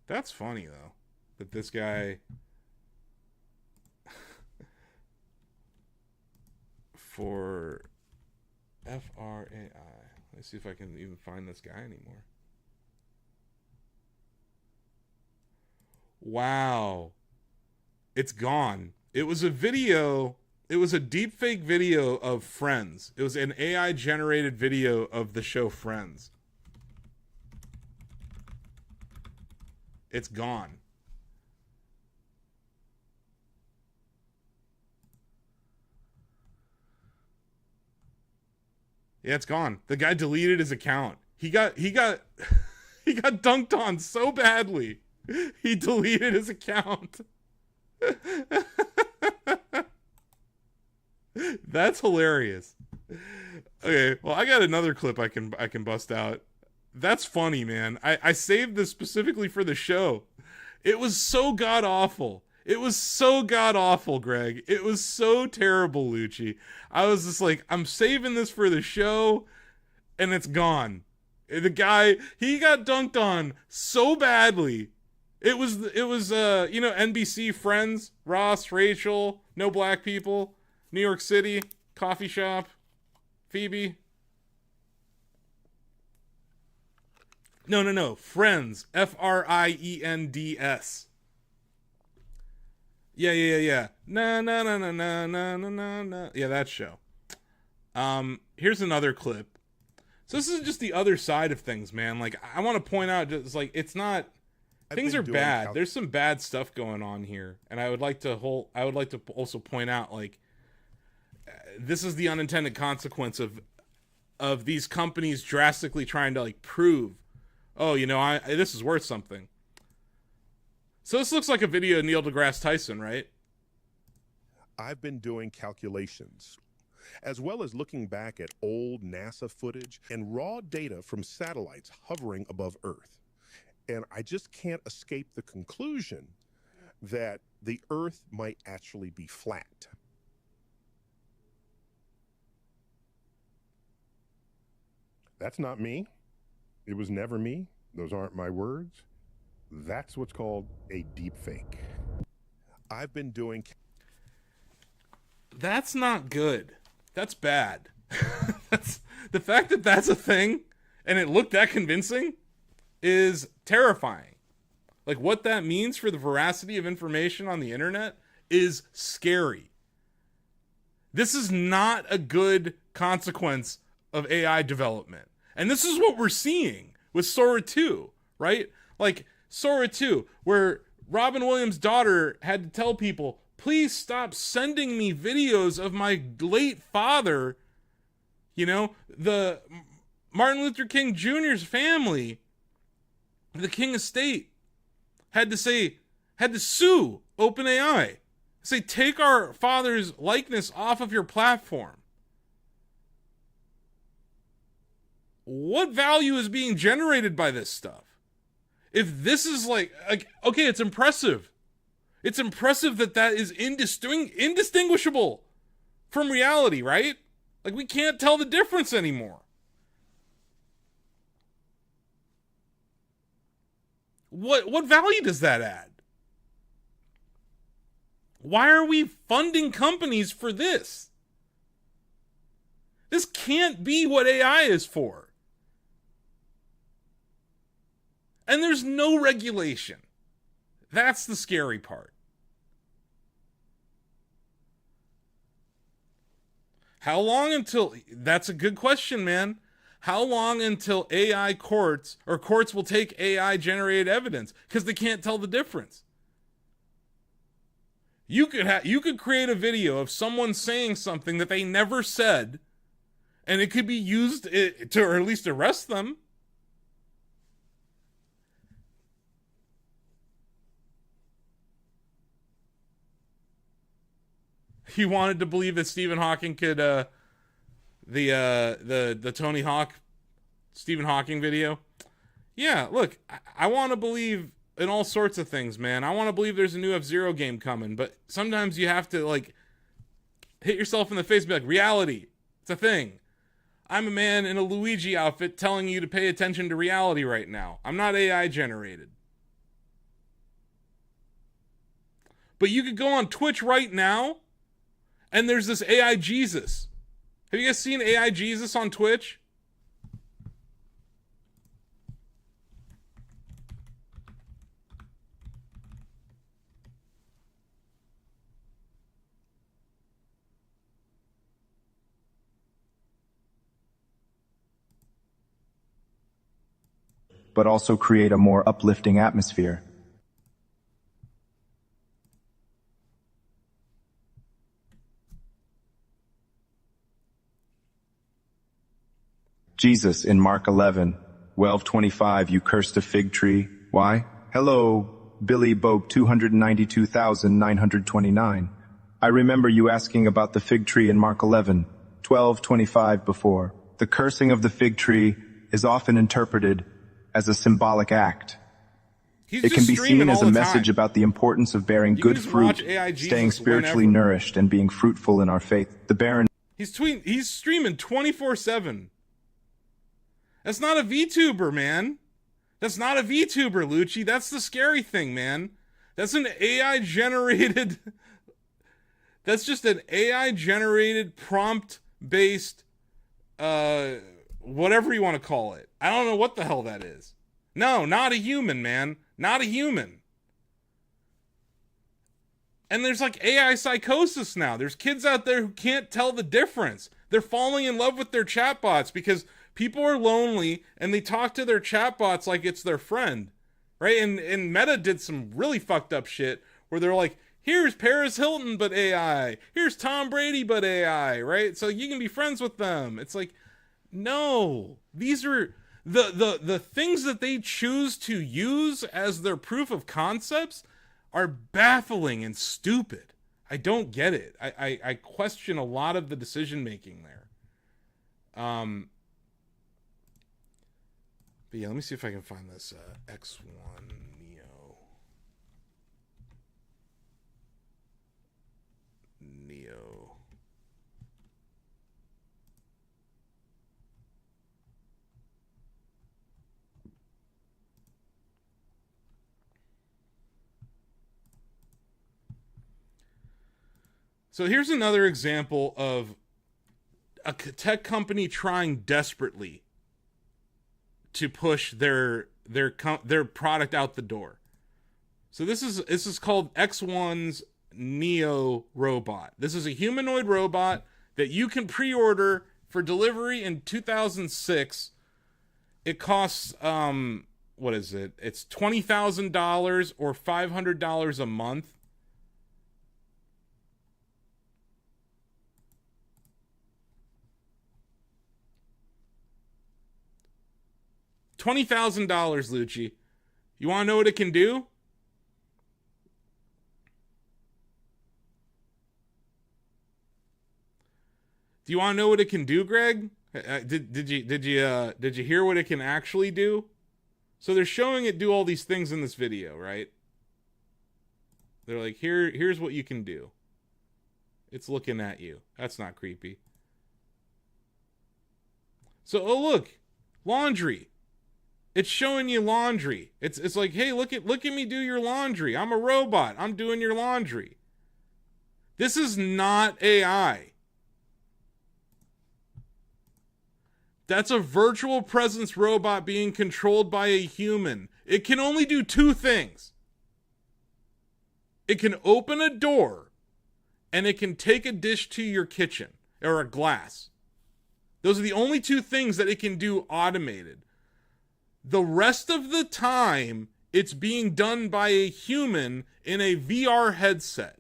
That's funny though. That this guy... for FRAI. Let's see if I can even find this guy anymore. Wow. It's gone. It was a video. It was a deepfake video of Friends. It was an AI generated video of the show Friends. It's gone. Yeah, it's gone. The guy deleted his account. He got he got dunked on so badly. He deleted his account. That's hilarious. Okay, well, I got another clip I can bust out. That's funny, man. I saved this specifically for the show. It was so god awful. It was so god awful, Greg. It was so terrible, Lucci. I was just like, I'm saving this for the show, and it's gone. The guy, he got dunked on so badly. It was NBC Friends, Ross, Rachel, no black people, New York City, coffee shop, Phoebe. No. Friends. Friends. Yeah. Na. Yeah, that show. Here's another clip. So this is just the other side of things, man. Like, I want to point out, just like, it's not, things are bad. There's some bad stuff going on here, and I would like to also point out, like, this is the unintended consequence of these companies drastically trying to, like, prove, oh, this is worth something. So this looks like a video of Neil deGrasse Tyson, right? I've been doing calculations, as well as looking back at old NASA footage and raw data from satellites hovering above Earth. And I just can't escape the conclusion that the Earth might actually be flat. That's not me. It was never me. Those aren't my words. That's what's called a deep fake. I've been doing... That's not good. That's bad. That's the fact that that's a thing and it looked that convincing is terrifying. Like, what that means for the veracity of information on the internet is scary. This is not a good consequence of AI development. And this is what we're seeing with Sora 2, right? Like, Sora 2, where Robin Williams' daughter had to tell people, please stop sending me videos of my late father. The Martin Luther King Jr.'s family, the King estate, had to sue OpenAI. Say, take our father's likeness off of your platform. What value is being generated by this stuff? If this is like okay, it's impressive. It's impressive that is indistinguishable from reality, right? Like, we can't tell the difference anymore. What value does that add? Why are we funding companies for this? This can't be what AI is for. And there's no regulation. That's the scary part. How long until... That's a good question, man. How long until AI courts, or courts will take AI-generated evidence? Because they can't tell the difference. You could create a video of someone saying something that they never said, and it could be used to, or at least arrest them. You wanted to believe that Stephen Hawking could, the Tony Hawk Stephen Hawking video? Yeah, look, I want to believe in all sorts of things, man. I want to believe there's a new F-Zero game coming, but sometimes you have to, like, hit yourself in the face and be like, reality, it's a thing. I'm a man in a Luigi outfit telling you to pay attention to reality right now. I'm not AI generated. But you could go on Twitch right now, and there's this AI Jesus. Have you guys seen AI Jesus on Twitch? But also create a more uplifting atmosphere. Jesus in Mark 11, 12:25, you cursed a fig tree. Why? Hello, Billy Bogue 292,929. I remember you asking about the fig tree in Mark 11, 12:25 before. The cursing of the fig tree is often interpreted as a symbolic act. He's It just can be streaming seen as all a the message time. about the importance of bearing You can good just fruit, watch AI Jesus staying spiritually whenever. nourished, and being fruitful in our faith. The barren He's streaming 24/7. That's not a VTuber, man. That's not a VTuber, Lucci. That's the scary thing, man. That's an AI generated. That's just an AI generated prompt based, whatever you want to call it. I don't know what the hell that is. No, not a human, man. Not a human. And there's like AI psychosis now. There's kids out there who can't tell the difference. They're falling in love with their chatbots because people are lonely and they talk to their chatbots like it's their friend, right? And Meta did some really fucked up shit where they're like, here's Paris Hilton but AI, here's Tom Brady but AI, right? So you can be friends with them. It's like, no, these are the things that they choose to use as their proof of concepts are baffling and stupid. I don't get it. I question a lot of the decision making there. But yeah, let me see if I can find this X1 Neo. So here's another example of a tech company trying desperately to push their product out the door. So this is called X1's Neo robot. This is a humanoid robot that you can pre-order for delivery in 2006. It costs what is it? It's $20,000 or $500 a month. $20,000, Lucci. You want to know what it can do? Do you want to know what it can do, Greg? Did you hear what it can actually do? So they're showing it do all these things in this video, right? They're like, here's what you can do. It's looking at you. That's not creepy. So, oh look, laundry. It's showing you laundry. It's like, hey, look at me do your laundry. I'm a robot. I'm doing your laundry. This is not AI. That's a virtual presence robot being controlled by a human. It can only do two things. It can open a door, and it can take a dish to your kitchen, or a glass. Those are the only two things that it can do automated. The rest of the time, it's being done by a human in a VR headset.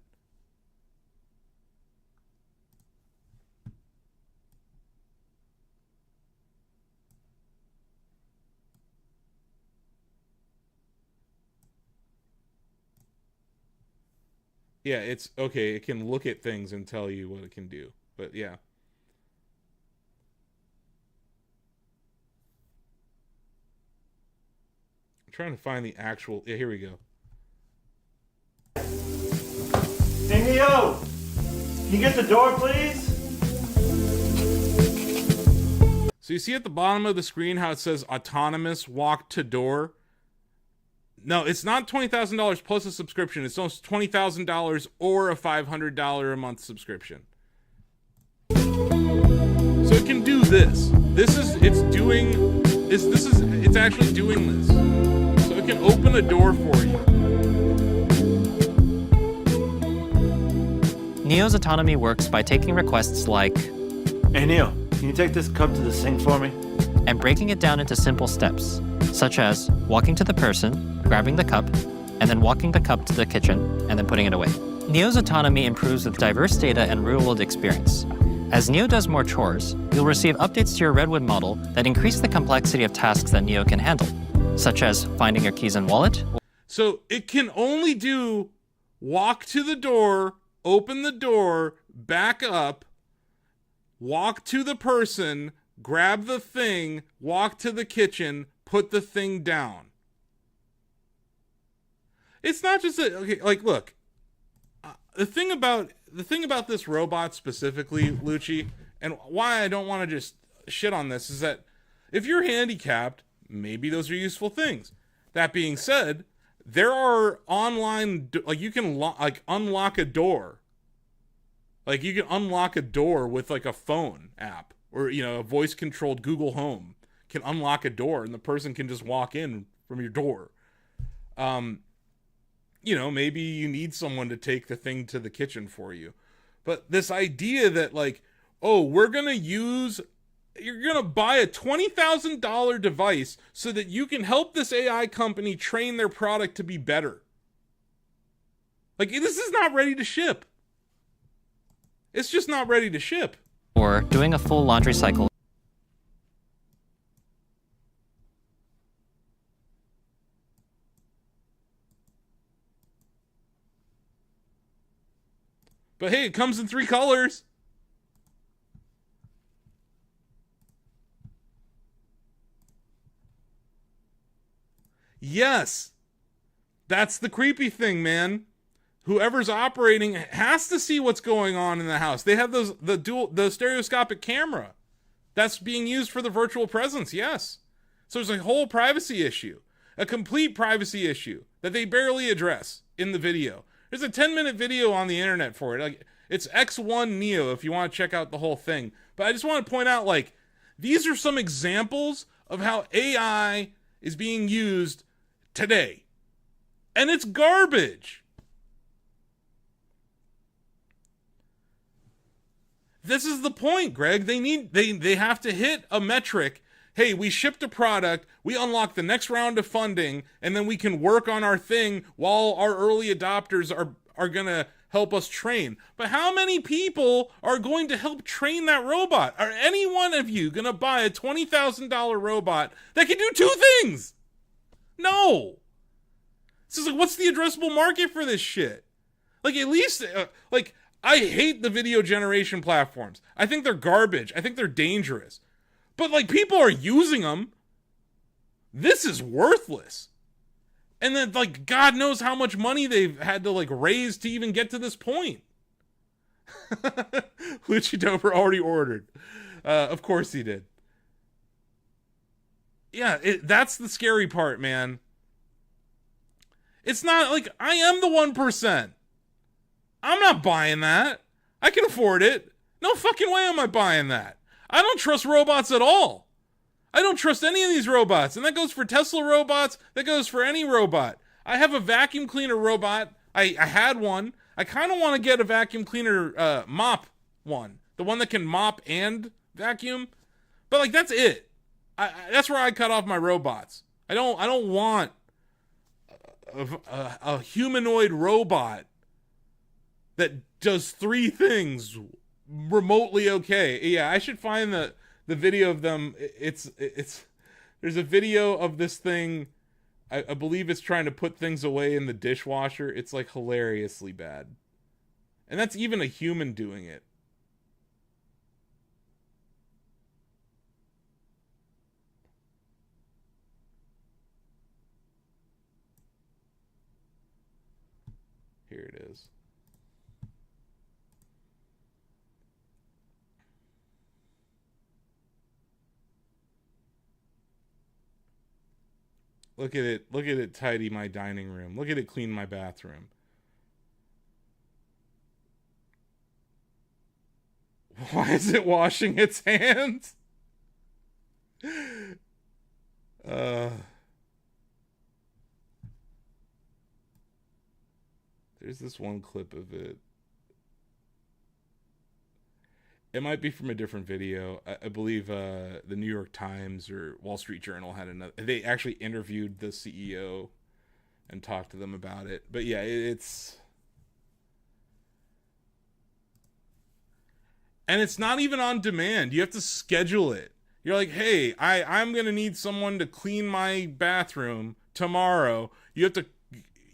Yeah, it's okay. It can look at things and tell you what it can do. But yeah. I'm trying to find the actual. Yeah, here we go. Hey, Neo! Can you get the door, please? So you see at the bottom of the screen how it says autonomous walk to door? No, it's not $20,000 plus a subscription. It's almost $20,000 or a $500 a month subscription. So it can do this. It's actually doing this. So it can open a door for you. Neo's autonomy works by taking requests like, Hey, Neo, can you take this cup to the sink for me? and breaking it down into simple steps, such as walking to the person, grabbing the cup, and then walking the cup to the kitchen, and then putting it away. Neo's autonomy improves with diverse data and real-world experience. As Neo does more chores, you'll receive updates to your Redwood model that increase the complexity of tasks that Neo can handle, such as finding your keys and wallet. So it can only do walk to the door, open the door, back up, walk to the person, grab the thing, walk to the kitchen, put the thing down. It's not just okay, like, look, the thing about this robot specifically, Lucci, and why I don't want to just shit on this is that if you're handicapped, maybe those are useful things. That being said, there are online, like, you can unlock a door. Like, you can unlock a door with like a phone app, or, you know, a voice controlled Google Home can unlock a door and the person can just walk in from your door. You know, maybe you need someone to take the thing to the kitchen for you. But this idea that, like, oh, you're going to buy a $20,000 device so that you can help this AI company train their product to be better. Like, this is not ready to ship. It's just not ready to ship. Or doing a full laundry cycle. But hey, it comes in 3 colors. Yes. That's the creepy thing, man. Whoever's operating has to see what's going on in the house. They have the stereoscopic camera. That's being used for the virtual presence, yes. So there's a whole privacy issue. A complete privacy issue that they barely address in the video. There's a 10-minute video on the internet for it. Like, it's X1 Neo if you want to check out the whole thing. But I just want to point out, like, these are some examples of how AI is being used today. And it's garbage. This is the point, Greg. They have to hit a metric. Hey, we shipped a product, we unlock the next round of funding, and then we can work on our thing while our early adopters are going to help us train. But how many people are going to help train that robot? Are any one of you going to buy a $20,000 robot that can do 2 things? No. This is like, what's the addressable market for this shit? Like, at least, I hate the video generation platforms. I think they're garbage. I think they're dangerous. But, like, people are using them. This is worthless. And then, like, God knows how much money they've had to, like, raise to even get to this point. Lucci Doper already ordered. Of course he did. Yeah, that's the scary part, man. It's not, like, I am the 1%. I'm not buying that. I can afford it. No fucking way am I buying that. I don't trust robots at all. I don't trust any of these robots. And that goes for Tesla robots. That goes for any robot. I have a vacuum cleaner robot. I had one. I kind of want to get a vacuum cleaner mop one. The one that can mop and vacuum. But, like, that's it. That's where I cut off my robots. I don't want a humanoid robot that does 3 things remotely okay. Yeah, I should find the video of them. It's there's a video of this thing. I believe it's trying to put things away in the dishwasher. It's, like, hilariously bad. And that's even a human doing it. Here it is. Look at it. Look at it tidy my dining room. Look at it clean my bathroom. Why is it washing its hands? There's this one clip of it. It might be from a different video. I believe the New York Times or Wall Street Journal had another. They actually interviewed the CEO and talked to them about it. But yeah, And it's not even on demand. You have to schedule it. You're like, hey, I'm going to need someone to clean my bathroom tomorrow. You have to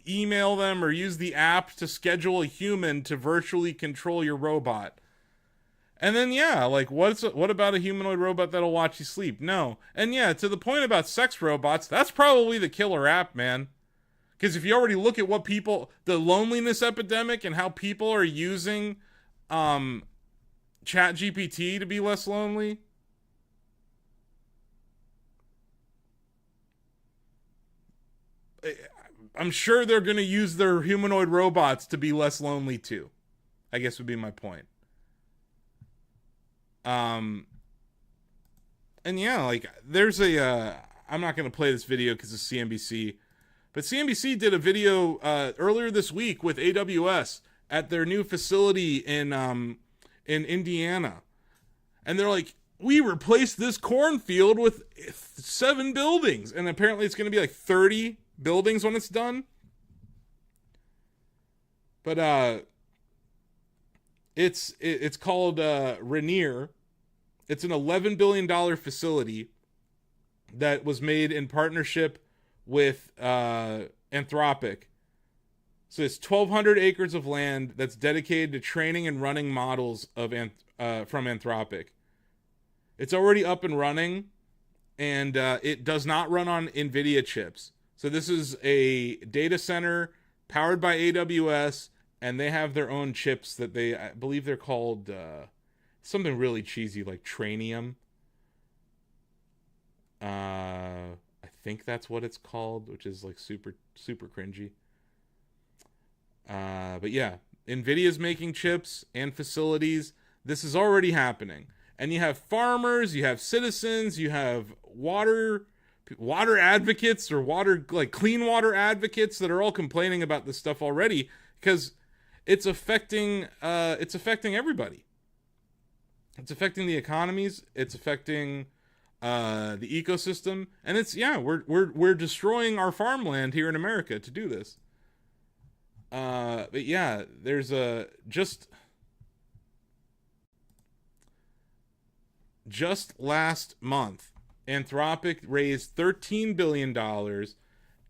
email them or use the app to schedule a human to virtually control your robot. And then, yeah, like, what about a humanoid robot that'll watch you sleep? No. And yeah, to the point about sex robots, that's probably the killer app, man. Because if you already look at what people, the loneliness epidemic and how people are using Chat GPT to be less lonely. I'm sure they're going to use their humanoid robots to be less lonely too, I guess would be my point. And yeah, like there's I'm not going to play this video because it's CNBC, but CNBC did a video earlier this week with AWS at their new facility in Indiana. And they're like, we replaced this cornfield with 7 buildings. And apparently it's going to be like 30 buildings when it's done. But it's called Rainier. It's an $11 billion facility that was made in partnership with Anthropic. So it's 1,200 acres of land that's dedicated to training and running models of from Anthropic. It's already up and running, and it does not run on NVIDIA chips. So this is a data center powered by AWS, and they have their own chips that I believe they're called something really cheesy like Trainium. I think that's what it's called, which is like super cringy. But yeah, NVIDIA's making chips and facilities. This is already happening. And you have farmers, you have citizens, you have water advocates or clean water advocates that are all complaining about this stuff already because it's affecting everybody. It's affecting the economies, it's affecting the ecosystem, and we're destroying our farmland here in America to do this. But yeah, there's just last month, Anthropic raised $13 billion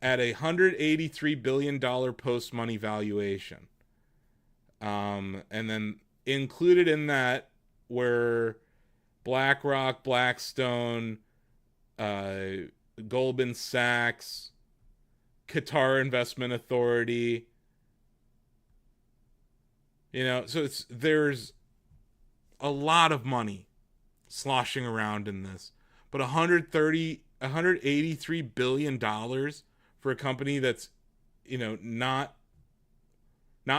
at a $183 billion post-money valuation. And then included in that were BlackRock, Blackstone, Goldman Sachs, Qatar Investment Authority. You know, so there's a lot of money sloshing around in this. But $183 billion for a company that's, you know, not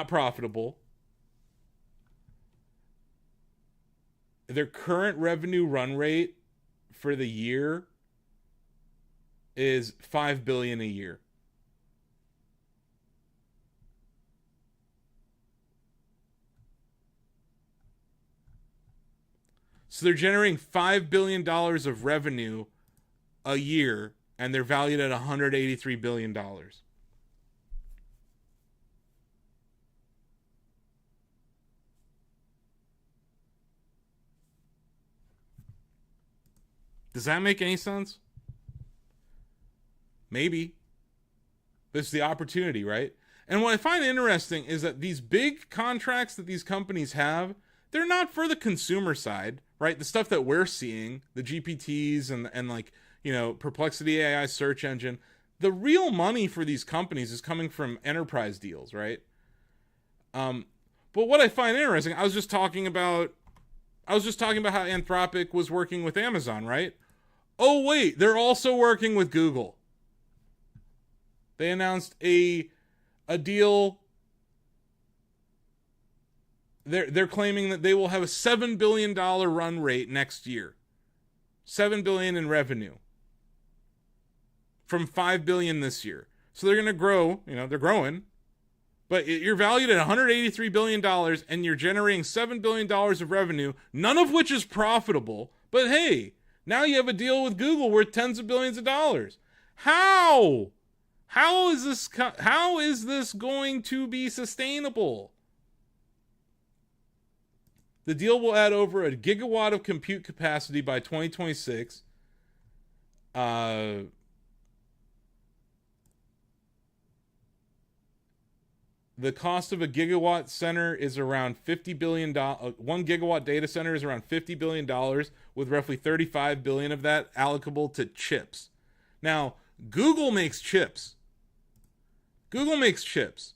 profitable. Their current revenue run rate for the year is $5 billion a year. So they're generating $5 billion of revenue a year, and they're valued at $183 billion. Does that make any sense? Maybe. This is the opportunity, right? And what I find interesting is that these big contracts that these companies have, they're not for the consumer side, right? The stuff that we're seeing, the GPTs and like, you know, Perplexity AI search engine. The real money for these companies is coming from enterprise deals, right? But what I find interesting, I was just talking about how Anthropic was working with Amazon, right? Oh wait, they're also working with Google. They announced a deal. They're claiming that they will have a $7 billion run rate next year. $7 billion in revenue. From $5 billion this year. So they're going to grow, you know, they're growing. But you're valued at $183 billion and you're generating $7 billion of revenue, none of which is profitable. But hey, now you have a deal with Google worth tens of billions of dollars. How is this going to be sustainable? The deal will add over a gigawatt of compute capacity by 2026. The cost of a gigawatt center is around $50 billion. 1 gigawatt data center is around $50 billion, with roughly $35 billion of that allocable to chips. Now, Google makes chips. Google makes chips.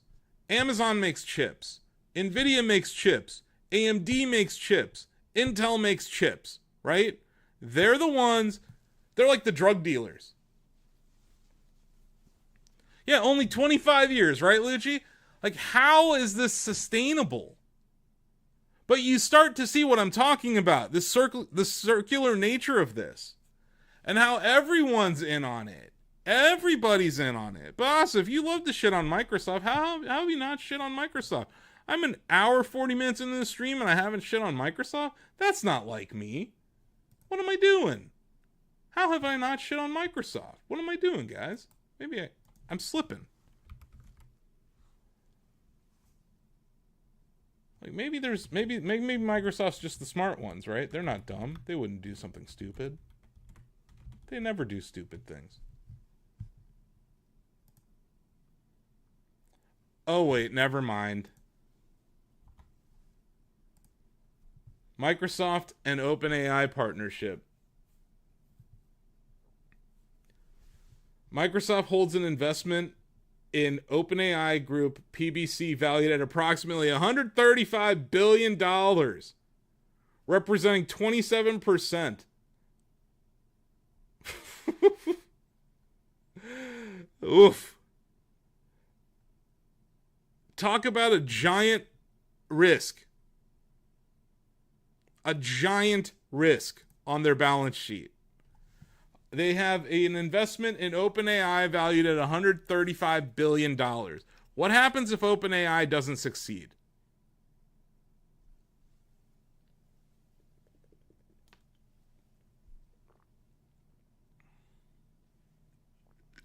Amazon makes chips. Nvidia makes chips. AMD makes chips. Intel makes chips, right? They're the ones, they're like the drug dealers. Yeah, only 25 years, right, Lucci? Like, how is this sustainable? But you start to see what I'm talking about, the circular nature of this, and how everyone's in on it. Everybody's in on it. Boss, if you love to shit on Microsoft, how have you not shit on Microsoft? I'm an hour, 40 minutes into the stream and I haven't shit on Microsoft? That's not like me. What am I doing? How have I not shit on Microsoft? What am I doing, guys? Maybe I'm slipping. Like maybe Microsoft's just the smart ones, right? They're not dumb. They wouldn't do something stupid. They never do stupid things. Oh wait, never mind. Microsoft and OpenAI partnership. Microsoft holds an investment in OpenAI Group PBC valued at approximately $135 billion, representing 27%. Oof. Talk about a giant risk. A giant risk on their balance sheet. They have an investment in OpenAI valued at $135 billion. What happens if OpenAI doesn't succeed?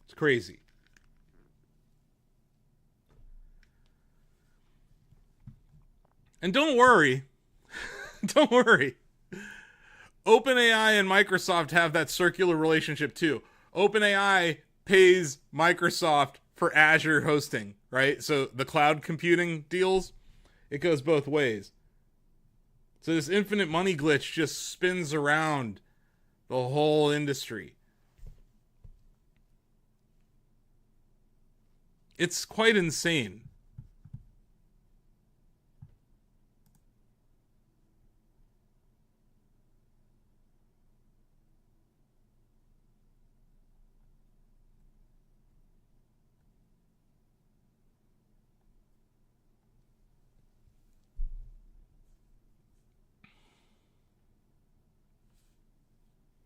It's crazy. And don't worry. Don't worry. OpenAI and Microsoft have that circular relationship too. OpenAI pays Microsoft for Azure hosting, right? So the cloud computing deals, it goes both ways. So this infinite money glitch just spins around the whole industry. It's quite insane.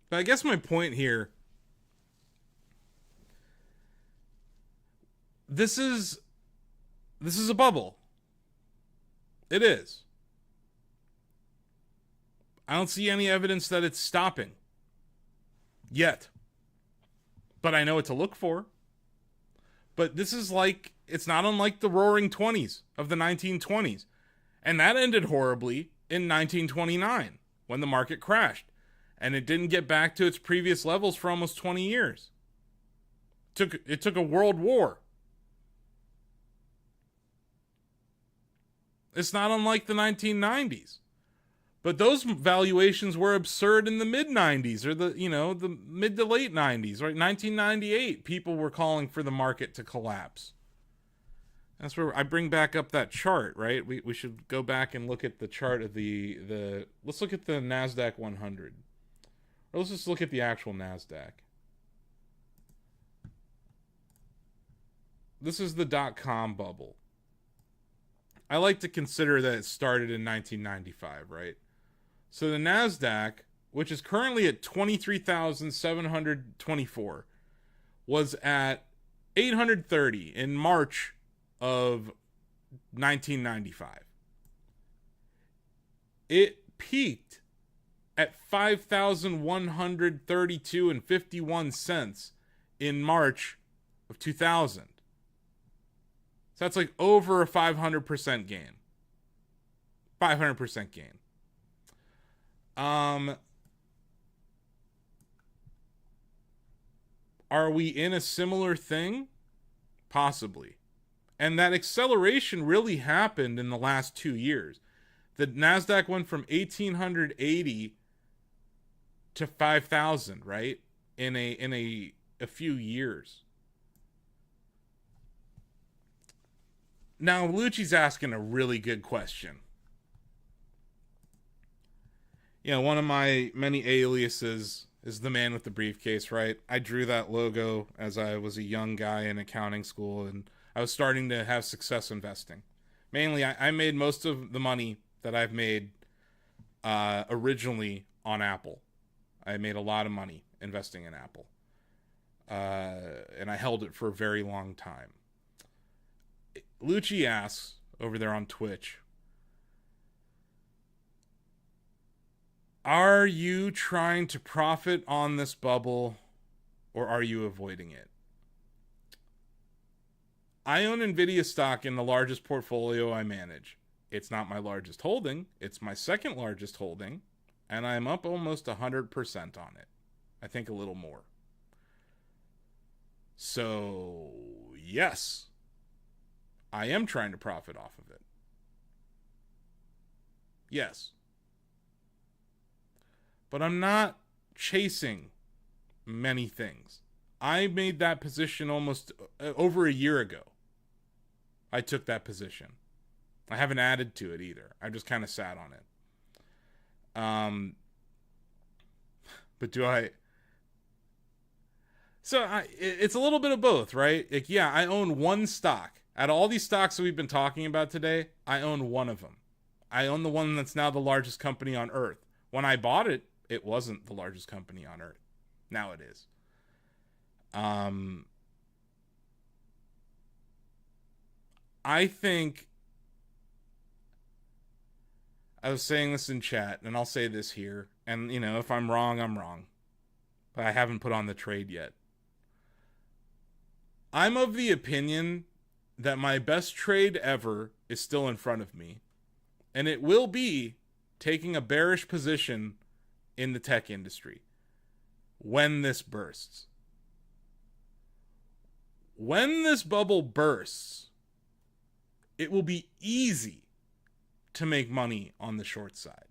But I guess my point here, this is a bubble. It is. I don't see any evidence that it's stopping yet. But I know what to look for. But this is like, it's not unlike the roaring 20s of the 1920s. And that ended horribly in 1929 when the market crashed. And it didn't get back to its previous levels for almost 20 years. It took a world war. It's not unlike the 1990s. But those valuations were absurd in the mid-90s or the mid to late 90s, right? 1998, people were calling for the market to collapse. That's where I bring back up that chart, right? We should go back and look at the chart of the let's look at the NASDAQ 100. Or let's just look at the actual NASDAQ. This is the dot-com bubble. I like to consider that it started in 1995, right? So the NASDAQ, which is currently at 23,724, was at 830 in March of 1995. It peaked at 5,132 and 51 cents in March of 2000. So that's like over a 500% gain. 500% gain. Are we in a similar thing? Possibly. And that acceleration really happened in the last 2 years. The Nasdaq went from 1880 to 5,000, right? In a few years. Now, Lucci's asking a really good question. You know, one of my many aliases is the man with the briefcase, right? I drew that logo as I was a young guy in accounting school, and I was starting to have success investing. Mainly, I made most of the money that I've made originally on Apple. I made a lot of money investing in Apple. And I held it for a very long time. Lucci asks over there on Twitch, are you trying to profit on this bubble, or are you avoiding it? I own NVIDIA stock in the largest portfolio I manage. It's not my largest holding. It's my second largest holding, and I'm up almost 100% on it. I think a little more. So, yes, I am trying to profit off of it. Yes. But I'm not chasing many things. I made that position almost over a year ago. I took that position. I haven't added to it either. I just kind of sat on it. But do I... So it's a little bit of both, right? Like, yeah, I own one stock. Out of all these stocks that we've been talking about today, I own one of them. I own the one that's now the largest company on Earth. When I bought it, it wasn't the largest company on Earth. Now it is. I think... I was saying this in chat, and I'll say this here. And, you know, if I'm wrong, I'm wrong. But I haven't put on the trade yet. I'm of the opinion that my best trade ever is still in front of me. And it will be taking a bearish position in the tech industry when this bursts. When this bubble bursts, it will be easy to make money on the short side.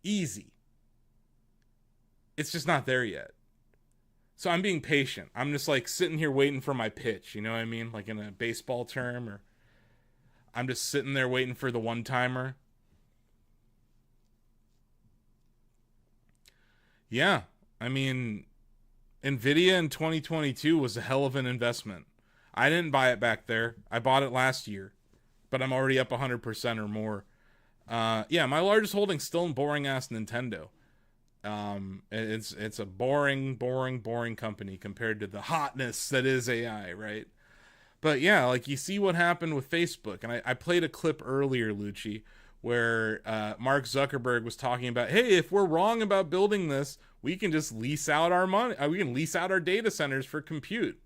Easy. It's just not there yet. So I'm being patient. I'm just like sitting here waiting for my pitch. You know what I mean? Like in a baseball term, or I'm just sitting there waiting for the one-timer. Yeah. I mean, NVIDIA in 2022 was a hell of an investment. I didn't buy it back there. I bought it last year, but I'm already up 100% or more. Yeah, my largest holding's still in boring-ass Nintendo. It's a boring company compared to the hotness that is AI, right? But yeah, like you see what happened with Facebook, and I played a clip earlier, Lucci, where Mark Zuckerberg was talking about, hey, if we're wrong about building this, we can just lease out our money. We can lease out our data centers for compute.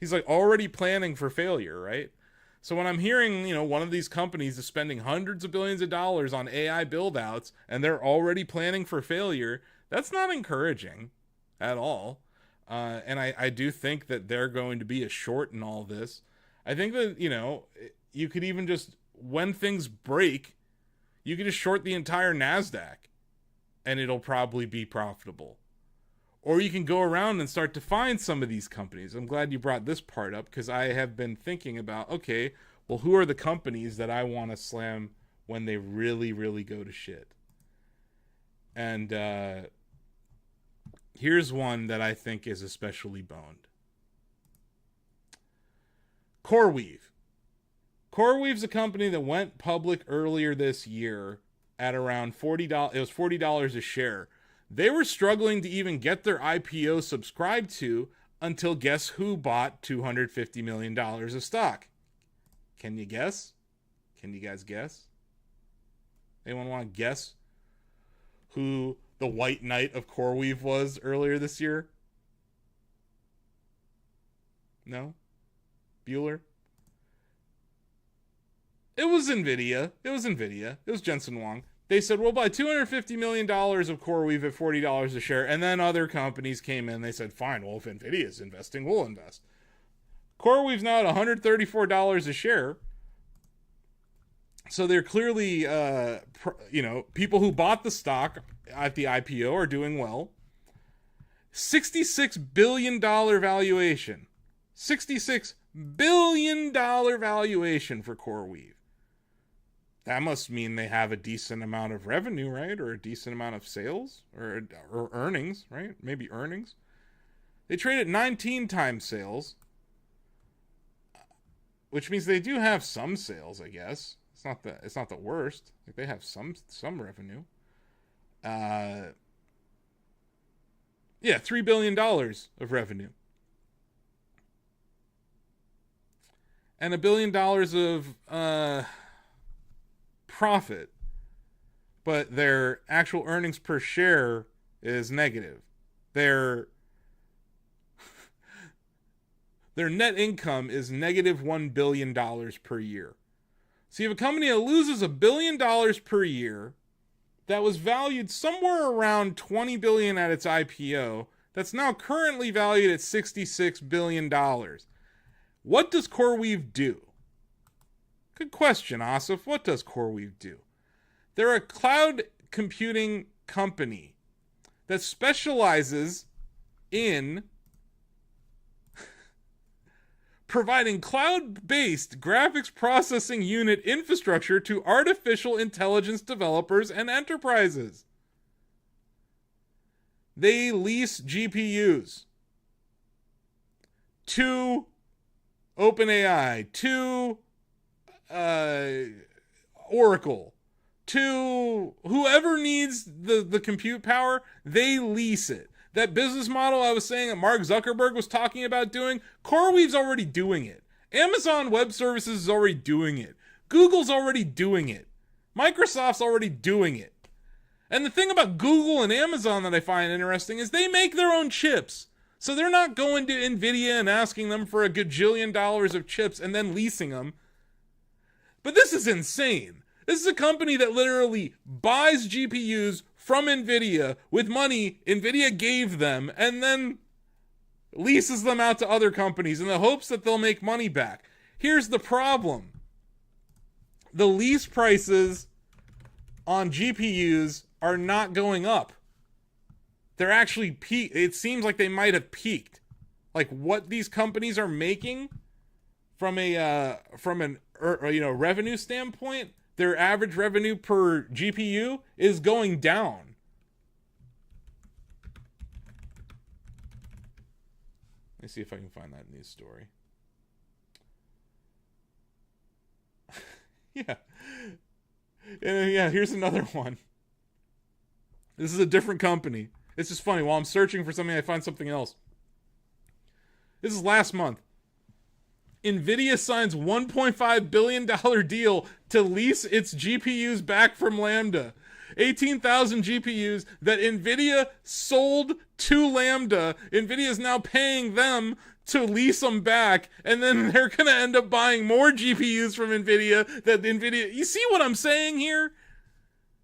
He's like already planning for failure, right? So when I'm hearing, you know, one of these companies is spending hundreds of billions of dollars on AI build-outs and they're already planning for failure, that's not encouraging at all. And I do think that they're going to be a short in all this. I think that, you know, you could even just, when things break, you could just short the entire NASDAQ and it'll probably be profitable. Or you can go around and start to find some of these companies. I'm glad you brought this part up because I have been thinking about, okay, well, who are the companies that I want to slam when they really, really go to shit? And here's one that I think is especially boned. CoreWeave. CoreWeave's a company that went public earlier this year at around $40. It was $40 a share. They were struggling to even get their IPO subscribed to until guess who bought $250 million of stock? Can you guess? Can you guys guess? Anyone want to guess who the white knight of CoreWeave was earlier this year? No? Bueller? It was NVIDIA. It was Jensen Huang. They said, we'll buy $250 million of CoreWeave at $40 a share. And then other companies came in. They said, fine, well, if NVIDIA's investing, we'll invest. CoreWeave's now at $134 a share. So they're clearly, people who bought the stock at the IPO are doing well. $66 billion valuation. $66 billion valuation for CoreWeave. That must mean they have a decent amount of revenue, right? Or a decent amount of sales or earnings, right? Maybe earnings. They trade at 19 times sales, which means they do have some sales, I guess. It's not the worst. Like, they have some revenue. $3 billion of revenue. And $1 billion of profit. But their actual earnings per share is negative. Their net income is negative $1 billion per year. So you have a company that loses $1 billion per year that was valued somewhere around $20 billion at its IPO that's now currently valued at $66 billion. What does CoreWeave do? Good question, Asif. What does CoreWeave do? They're a cloud computing company that specializes in providing cloud-based graphics processing unit infrastructure to artificial intelligence developers and enterprises. They lease GPUs to OpenAI, to Oracle, to whoever needs the compute power. They lease it. That business model I was saying that Mark Zuckerberg was talking about doing, CoreWeave's already doing it. Amazon Web Services is already doing it. Google's already doing it. Microsoft's already doing it. And the thing about Google and Amazon that I find interesting is they make their own chips. So they're not going to NVIDIA and asking them for $1 gajillion of chips and then leasing them. But this is insane. This is a company that literally buys GPUs from NVIDIA with money NVIDIA gave them and then leases them out to other companies in the hopes that they'll make money back. Here's the problem. The lease prices on GPUs are not going up. They're actually it seems like they might have peaked. Like what these companies are making from an revenue standpoint, their average revenue per GPU is going down. Let me see if I can find that news story. Yeah, here's another one. This is a different company. It's just funny. While I'm searching for something, I find something else. This is last month. NVIDIA signs $1.5 billion deal to lease its GPUs back from Lambda. 18,000 GPUs that NVIDIA sold to Lambda. NVIDIA is now paying them to lease them back, and then they're going to end up buying more GPUs from NVIDIA that NVIDIA... You see what I'm saying here?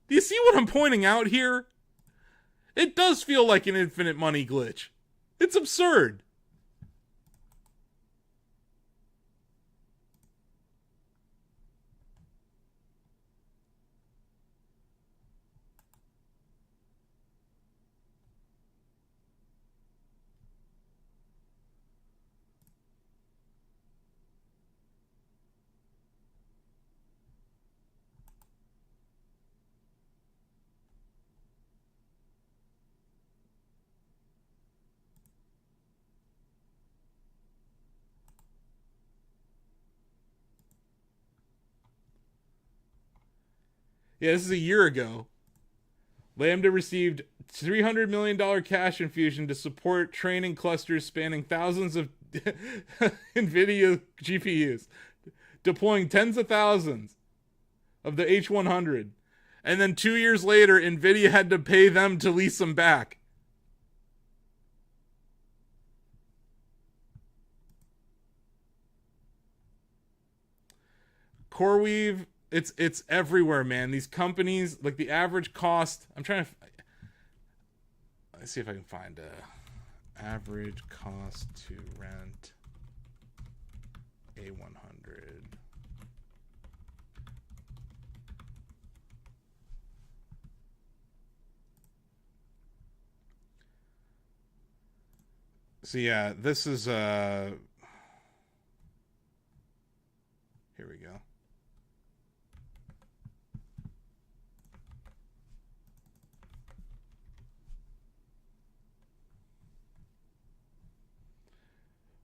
Do you see what I'm pointing out here? It does feel like an infinite money glitch. It's absurd. Yeah, this is a year ago. Lambda received $300 million cash infusion to support training clusters spanning thousands of NVIDIA GPUs, deploying tens of thousands of the H100. And then 2 years later, NVIDIA had to pay them to lease them back. CoreWeave It's everywhere, man. These companies, like the average cost. I'm trying to. Let's see if I can find a average cost to rent A100. So yeah, this is here we go.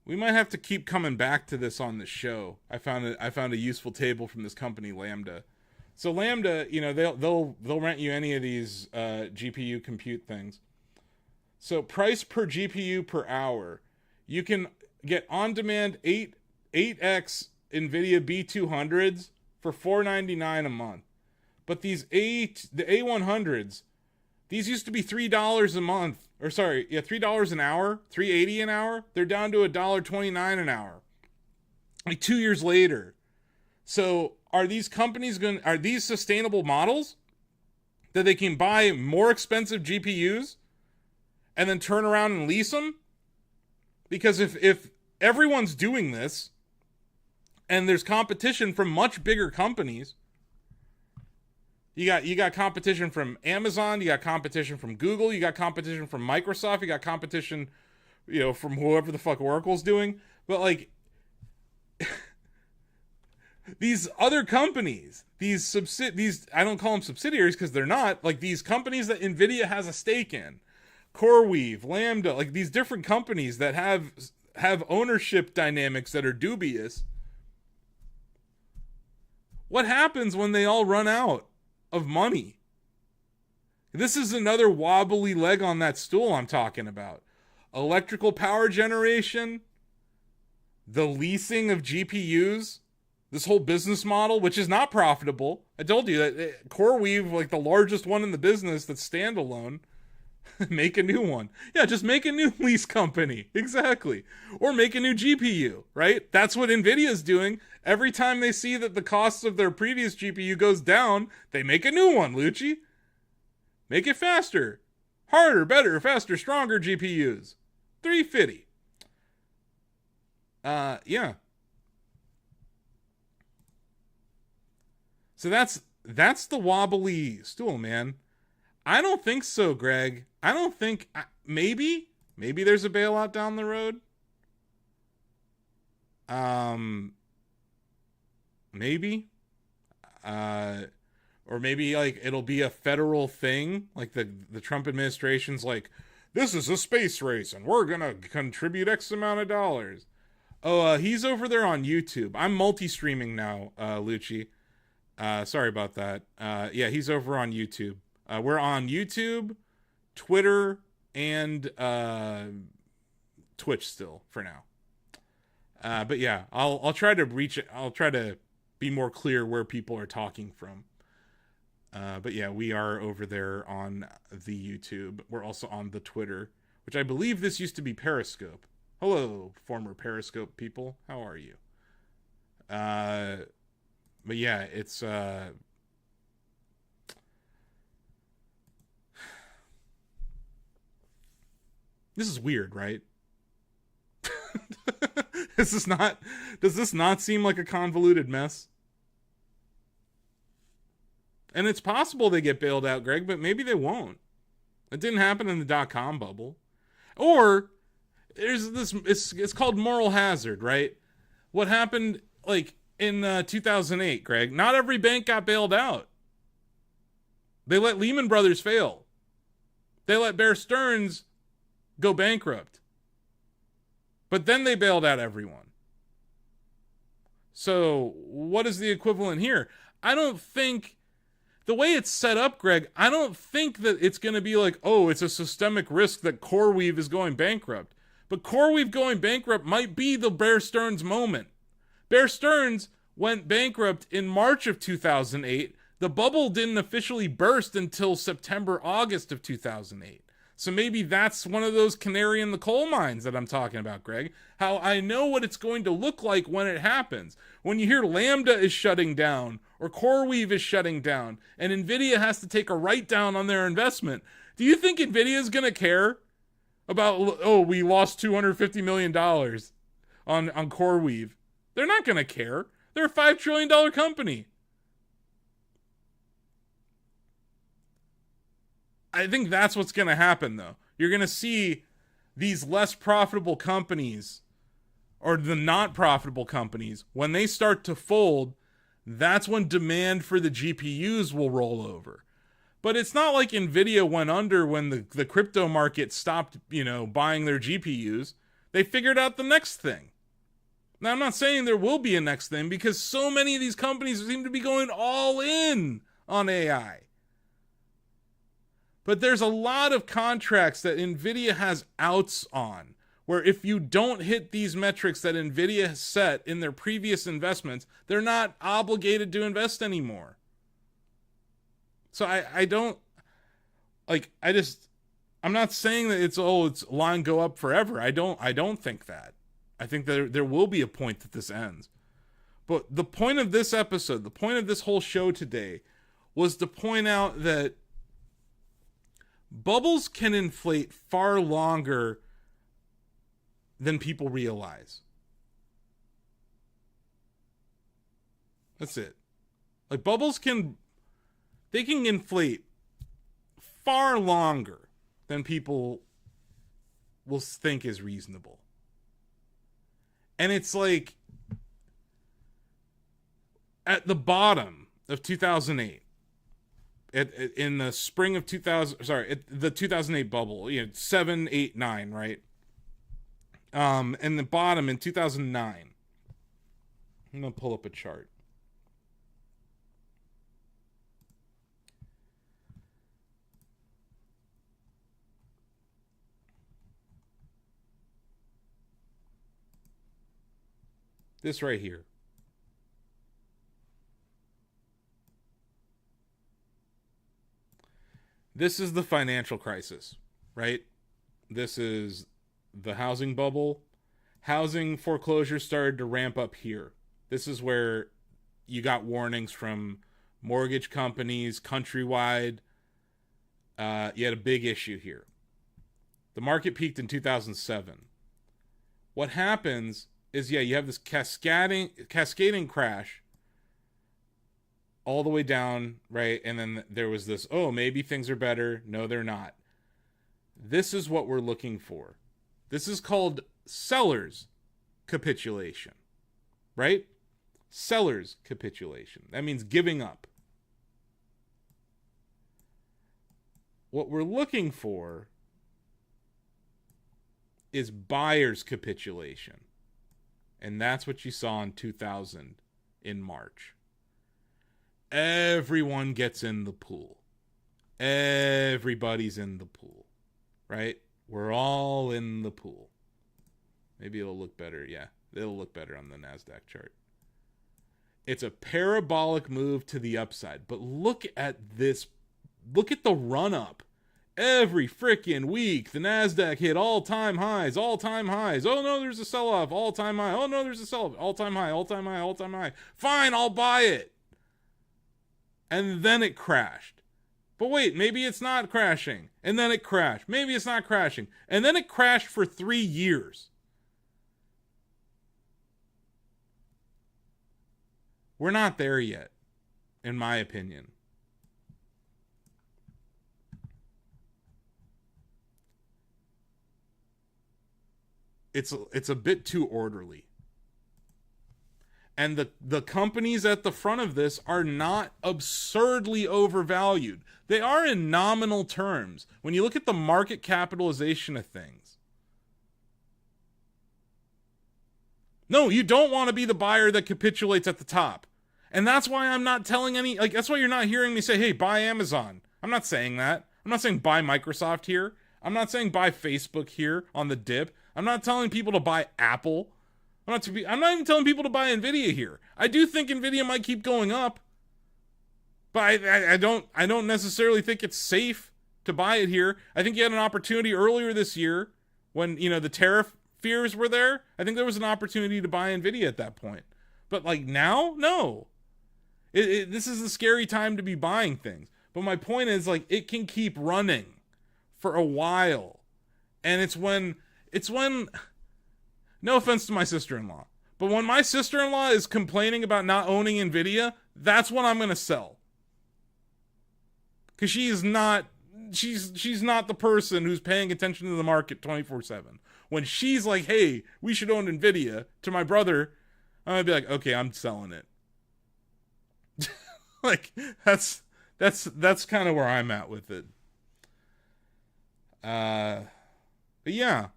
We might have to keep coming back to this on the show. I found a useful table from this company, Lambda. So Lambda, you know, they'll rent you any of these GPU compute things. So price per GPU per hour. You can get on-demand 8x NVIDIA B200s for $499 a month. But the A100s, these used to be $3 a month. Or sorry, yeah, $3 an hour, $3.80 an hour. They're down to $1.29 an hour. Like 2 years later. So are these companies are these sustainable models that they can buy more expensive GPUs and then turn around and lease them? Because if everyone's doing this and there's competition from much bigger companies, you got competition from Amazon, you got competition from Google, you got competition from Microsoft, you got competition, you know, from whoever the fuck Oracle's doing. But like these other companies, these I don't call them subsidiaries because they're not, like these companies that NVIDIA has a stake in, CoreWeave, Lambda, like these different companies that have ownership dynamics that are dubious. What happens when they all run out of money? This is another wobbly leg on that stool I'm talking about. Electrical power generation, the leasing of GPUs, this whole business model, which is not profitable. I told you that CoreWeave, like the largest one in the business that's standalone, make a new one. Yeah, just make a new lease company. Exactly. Or make a new GPU, right? That's what NVIDIA's doing. Every time they see that the cost of their previous GPU goes down, they make a new one, Lucci. Make it faster. Harder, better, faster, stronger GPUs. 350. Yeah. So that's the wobbly stool, man. I don't think so, Greg. I don't think... Maybe there's a bailout down the road. Maybe. Or maybe, like, it'll be a federal thing. Like, the Trump administration's like, this is a space race, and we're gonna contribute X amount of dollars. Oh, he's over there on YouTube. I'm multi-streaming now, Lucci. Sorry about that. Yeah, he's over on YouTube. We're on YouTube, Twitter, and Twitch still for now. But yeah, I'll try to reach it. I'll try to be more clear where people are talking from. But yeah, we are over there on the YouTube. We're also on the Twitter, which I believe this used to be Periscope. Hello, former Periscope people. How are you? But yeah, it's this is weird, right? Does this not seem like a convoluted mess? And it's possible they get bailed out, Greg, but maybe they won't. It didn't happen in the .com bubble. Or there's this, it's called moral hazard, right? What happened like in 2008, Greg? Not every bank got bailed out. They let Lehman Brothers fail. They let Bear Stearns go bankrupt. But then they bailed out everyone. So what is the equivalent here? I don't think, the way it's set up, Greg, I don't think that it's going to be like, oh, it's a systemic risk that CoreWeave is going bankrupt. But CoreWeave going bankrupt might be the Bear Stearns moment. Bear Stearns went bankrupt in March of 2008. The bubble didn't officially burst until September, August of 2008. So maybe that's one of those canary in the coal mines that I'm talking about, Greg. How I know what it's going to look like when it happens. When you hear Lambda is shutting down, or CoreWeave is shutting down, and NVIDIA has to take a write-down on their investment. Do you think NVIDIA is going to care about, oh, we lost $250 million on CoreWeave? They're not going to care. They're a $5 trillion company. I think that's what's going to happen, though. You're going to see these less profitable companies, or the not profitable companies, when they start to fold, that's when demand for the GPUs will roll over. But it's not like NVIDIA went under when the crypto market stopped, buying their GPUs. They figured out the next thing. Now, I'm not saying there will be a next thing, because so many of these companies seem to be going all in on AI. But there's a lot of contracts that NVIDIA has outs on, where if you don't hit these metrics that NVIDIA has set in their previous investments, they're not obligated to invest anymore. So I'm not saying that it's line go up forever. I don't think that. I think that there will be a point that this ends. But the point of this episode, the point of this whole show today, was to point out that bubbles can inflate far longer than people realize. That's it. Like, bubbles can inflate far longer than people will think is reasonable. And it's like at the bottom of 2008, in the spring of 2000, the 2008 bubble, 7, 8, 9, right? And the bottom in 2009. I'm going to pull up a chart. This right here. This is the financial crisis, right? This is the housing bubble. Housing foreclosures started to ramp up here. This is where you got warnings from mortgage companies countrywide. You had a big issue here. The market peaked in 2007. What happens is, you have this cascading crash all the way down, right? And then there was this, maybe things are better. No, they're not. This is what we're looking for. This is called seller's capitulation, right? Seller's capitulation. That means giving up. What we're looking for is buyer's capitulation. And that's what you saw in 2000 in March. Everyone gets in the pool. Everybody's in the pool, right? We're all in the pool. Maybe it'll look better. Yeah, it'll look better on the NASDAQ chart. It's a parabolic move to the upside. But look at this. Look at the run up. Every freaking week, the NASDAQ hit all-time highs, all-time highs. Oh, no, there's a sell-off, all-time high. Oh, no, there's a sell-off, all-time high, all-time high, all-time high. Fine, I'll buy it. And then it crashed. But wait, maybe it's not crashing. And then it crashed. Maybe it's not crashing. And then it crashed for 3 years. We're not there yet, in my opinion. It's a bit too orderly. And the companies at the front of this are not absurdly overvalued. They are in nominal terms when you look at the market capitalization of things. No, you don't want to be the buyer that capitulates at the top. And that's why I'm not telling that's why you're not hearing me say, hey, buy Amazon. I'm not saying that. I'm not saying buy Microsoft here. I'm not saying buy Facebook here on the dip. I'm not telling people to buy Apple. I'm not even telling people to buy NVIDIA here. I do think NVIDIA might keep going up. But I don't necessarily think it's safe to buy it here. I think you had an opportunity earlier this year when, the tariff fears were there. I think there was an opportunity to buy NVIDIA at that point. But now, no. This is a scary time to be buying things. But my point is, like, it can keep running for a while. And it's when, no offense to my sister-in-law, but when my sister-in-law is complaining about not owning Nvidia, that's when I'm going to sell. Because she's not the person who's paying attention to the market 24/7. When she's like, hey, we should own Nvidia, to my brother, I'm going to be like, okay, I'm selling it. Like, that's kind of where I'm at with it. But yeah.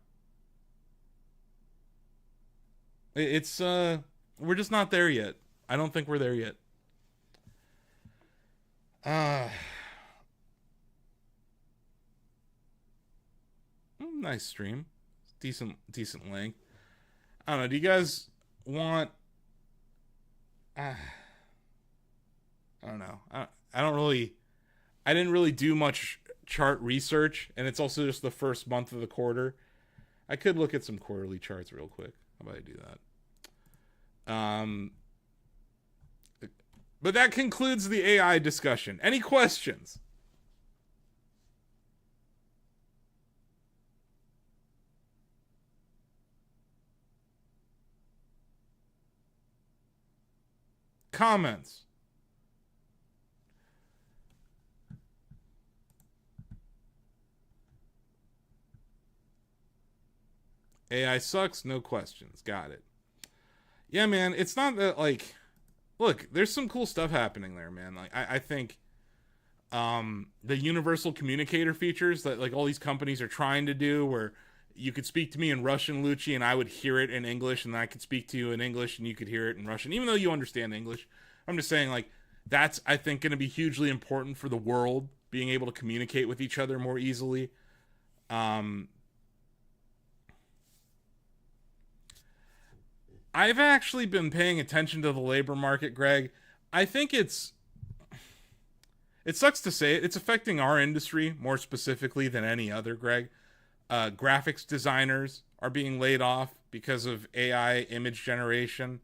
It's, we're just not there yet. I don't think we're there yet. Nice stream. Decent length. I don't know. Do you guys want... I don't know. I didn't really do much chart research, and it's also just the first month of the quarter. I could look at some quarterly charts real quick. How about I do that? But that concludes the AI discussion. Any questions? Comments? AI sucks, no questions. Got it. Yeah, man, it's not that, like, look, there's some cool stuff happening there, man. Like, I think the universal communicator features that, like, all these companies are trying to do, where you could speak to me in Russian, Lucci, and I would hear it in English, and then I could speak to you in English, and you could hear it in Russian, even though you understand English. I'm just saying, like, that's, I think, going to be hugely important for the world, being able to communicate with each other more easily. I've actually been paying attention to the labor market, Greg. I think it sucks to say it, it's affecting our industry more specifically than any other, Greg. Graphics designers are being laid off because of AI image generation.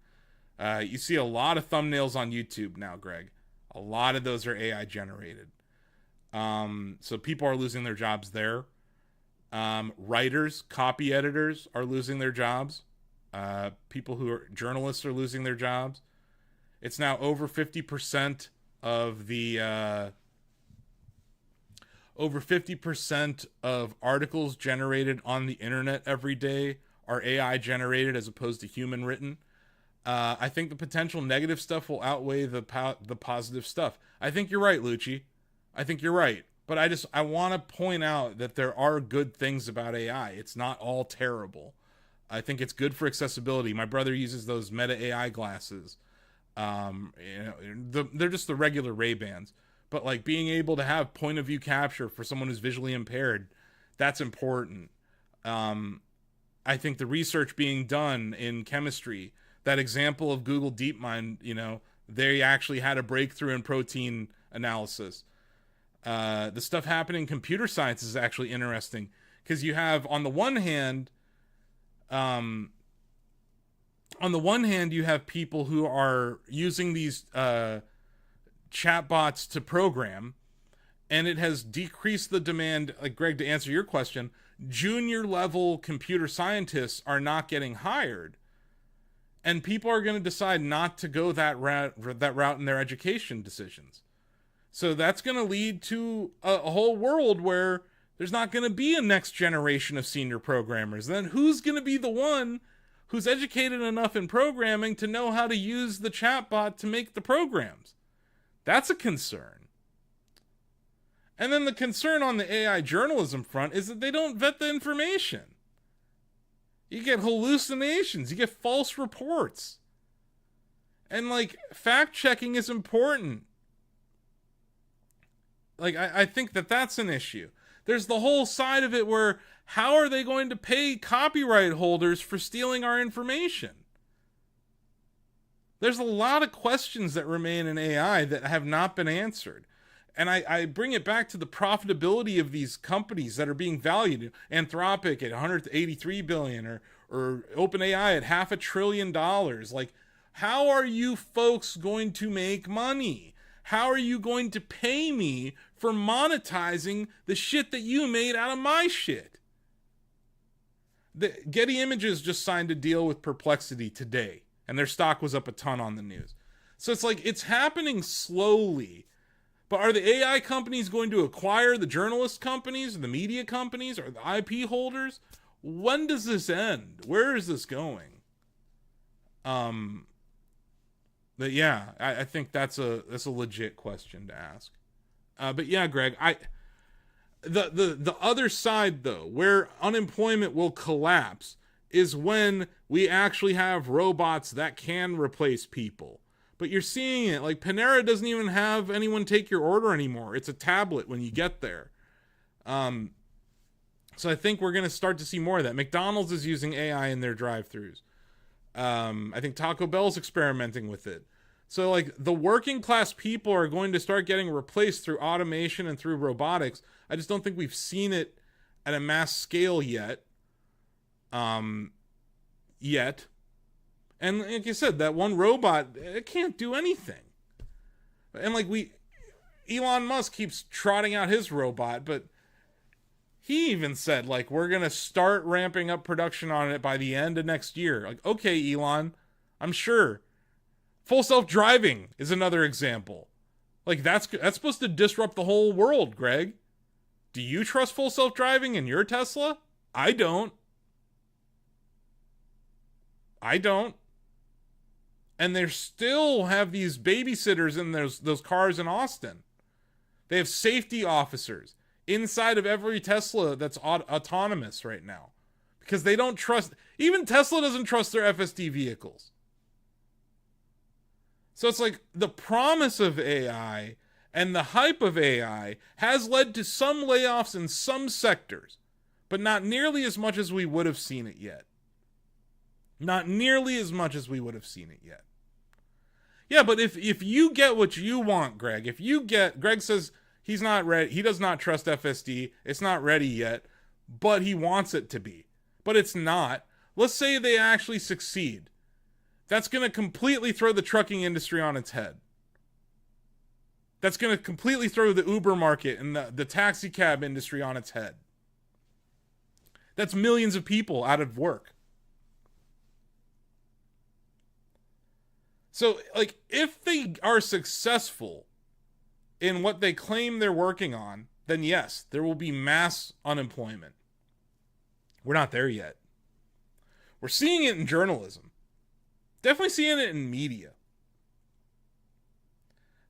You see a lot of thumbnails on YouTube now, Greg. A lot of those are AI generated. So people are losing their jobs there. Writers, copy editors are losing their jobs. People who are journalists are losing their jobs. It's now over 50% of the over 50% of articles generated on the internet every day are AI generated as opposed to human written. I think the potential negative stuff will outweigh the positive stuff. I think you're right, Lucci. I think you're right. But I want to point out that there are good things about AI. It's not all terrible. I think it's good for accessibility. My brother uses those Meta AI glasses. They're just the regular Ray-Bans. But, like, being able to have point of view capture for someone who's visually impaired, that's important. I think the research being done in chemistry, that example of Google DeepMind, they actually had a breakthrough in protein analysis. The stuff happening in computer science is actually interesting, because you have, on the one hand, you have people who are using these chatbots to program, and it has decreased the demand. Like, Greg, to answer your question, junior level computer scientists are not getting hired, and people are going to decide not to go that route in their education decisions. So that's going to lead to a whole world where there's not going to be a next generation of senior programmers. Then who's going to be the one who's educated enough in programming to know how to use the chatbot to make the programs? That's a concern. And then the concern on the AI journalism front is that they don't vet the information. You get hallucinations, you get false reports. And, like, fact checking is important. Like, I think that's an issue. There's the whole side of it where, how are they going to pay copyright holders for stealing our information? There's a lot of questions that remain in AI that have not been answered. And I bring it back to the profitability of these companies that are being valued. Anthropic at $183 billion, or OpenAI at $500 billion. Like, How are you folks going to make money? How are you going to pay me for monetizing the shit that you made out of my shit? The Getty Images just signed a deal with Perplexity today, and their stock was up a ton on the news. So it's like, it's happening slowly. But are the AI companies going to acquire the journalist companies, the media companies, or the IP holders? When does this end? Where is this going? But yeah, I think that's a legit question to ask. But yeah, Greg, the other side though, where unemployment will collapse, is when we actually have robots that can replace people. But you're seeing it, like Panera doesn't even have anyone take your order anymore. It's a tablet when you get there. So I think we're going to start to see more of that. McDonald's is using AI in their drive-thrus. I think Taco Bell's experimenting with it. So like the working class people are going to start getting replaced through automation and through robotics. I just don't think we've seen it at a mass scale yet. And like you said, that one robot, it can't do anything. And like Elon Musk keeps trotting out his robot, but he even said, like, we're going to start ramping up production on it by the end of next year. Like, okay, Elon, I'm sure. Full self-driving is another example. Like, that's supposed to disrupt the whole world, Greg. Do you trust full self-driving in your Tesla? I don't. And they still have these babysitters in those cars in Austin. They have safety officers inside of every Tesla that's autonomous right now. Because they don't trust... Even Tesla doesn't trust their FSD vehicles. So it's like the promise of AI and the hype of AI has led to some layoffs in some sectors, but not nearly as much as we would have seen it yet. Not nearly as much as we would have seen it yet. Yeah, but if you get what you want, Greg, Greg says he's not ready, he does not trust FSD, it's not ready yet, but he wants it to be. But it's not. Let's say they actually succeed. That's going to completely throw the trucking industry on its head. That's going to completely throw the Uber market and the taxi cab industry on its head. That's millions of people out of work. So, like, if they are successful in what they claim they're working on, then yes, there will be mass unemployment. We're not there yet. We're seeing it in journalism. Definitely seeing it in media.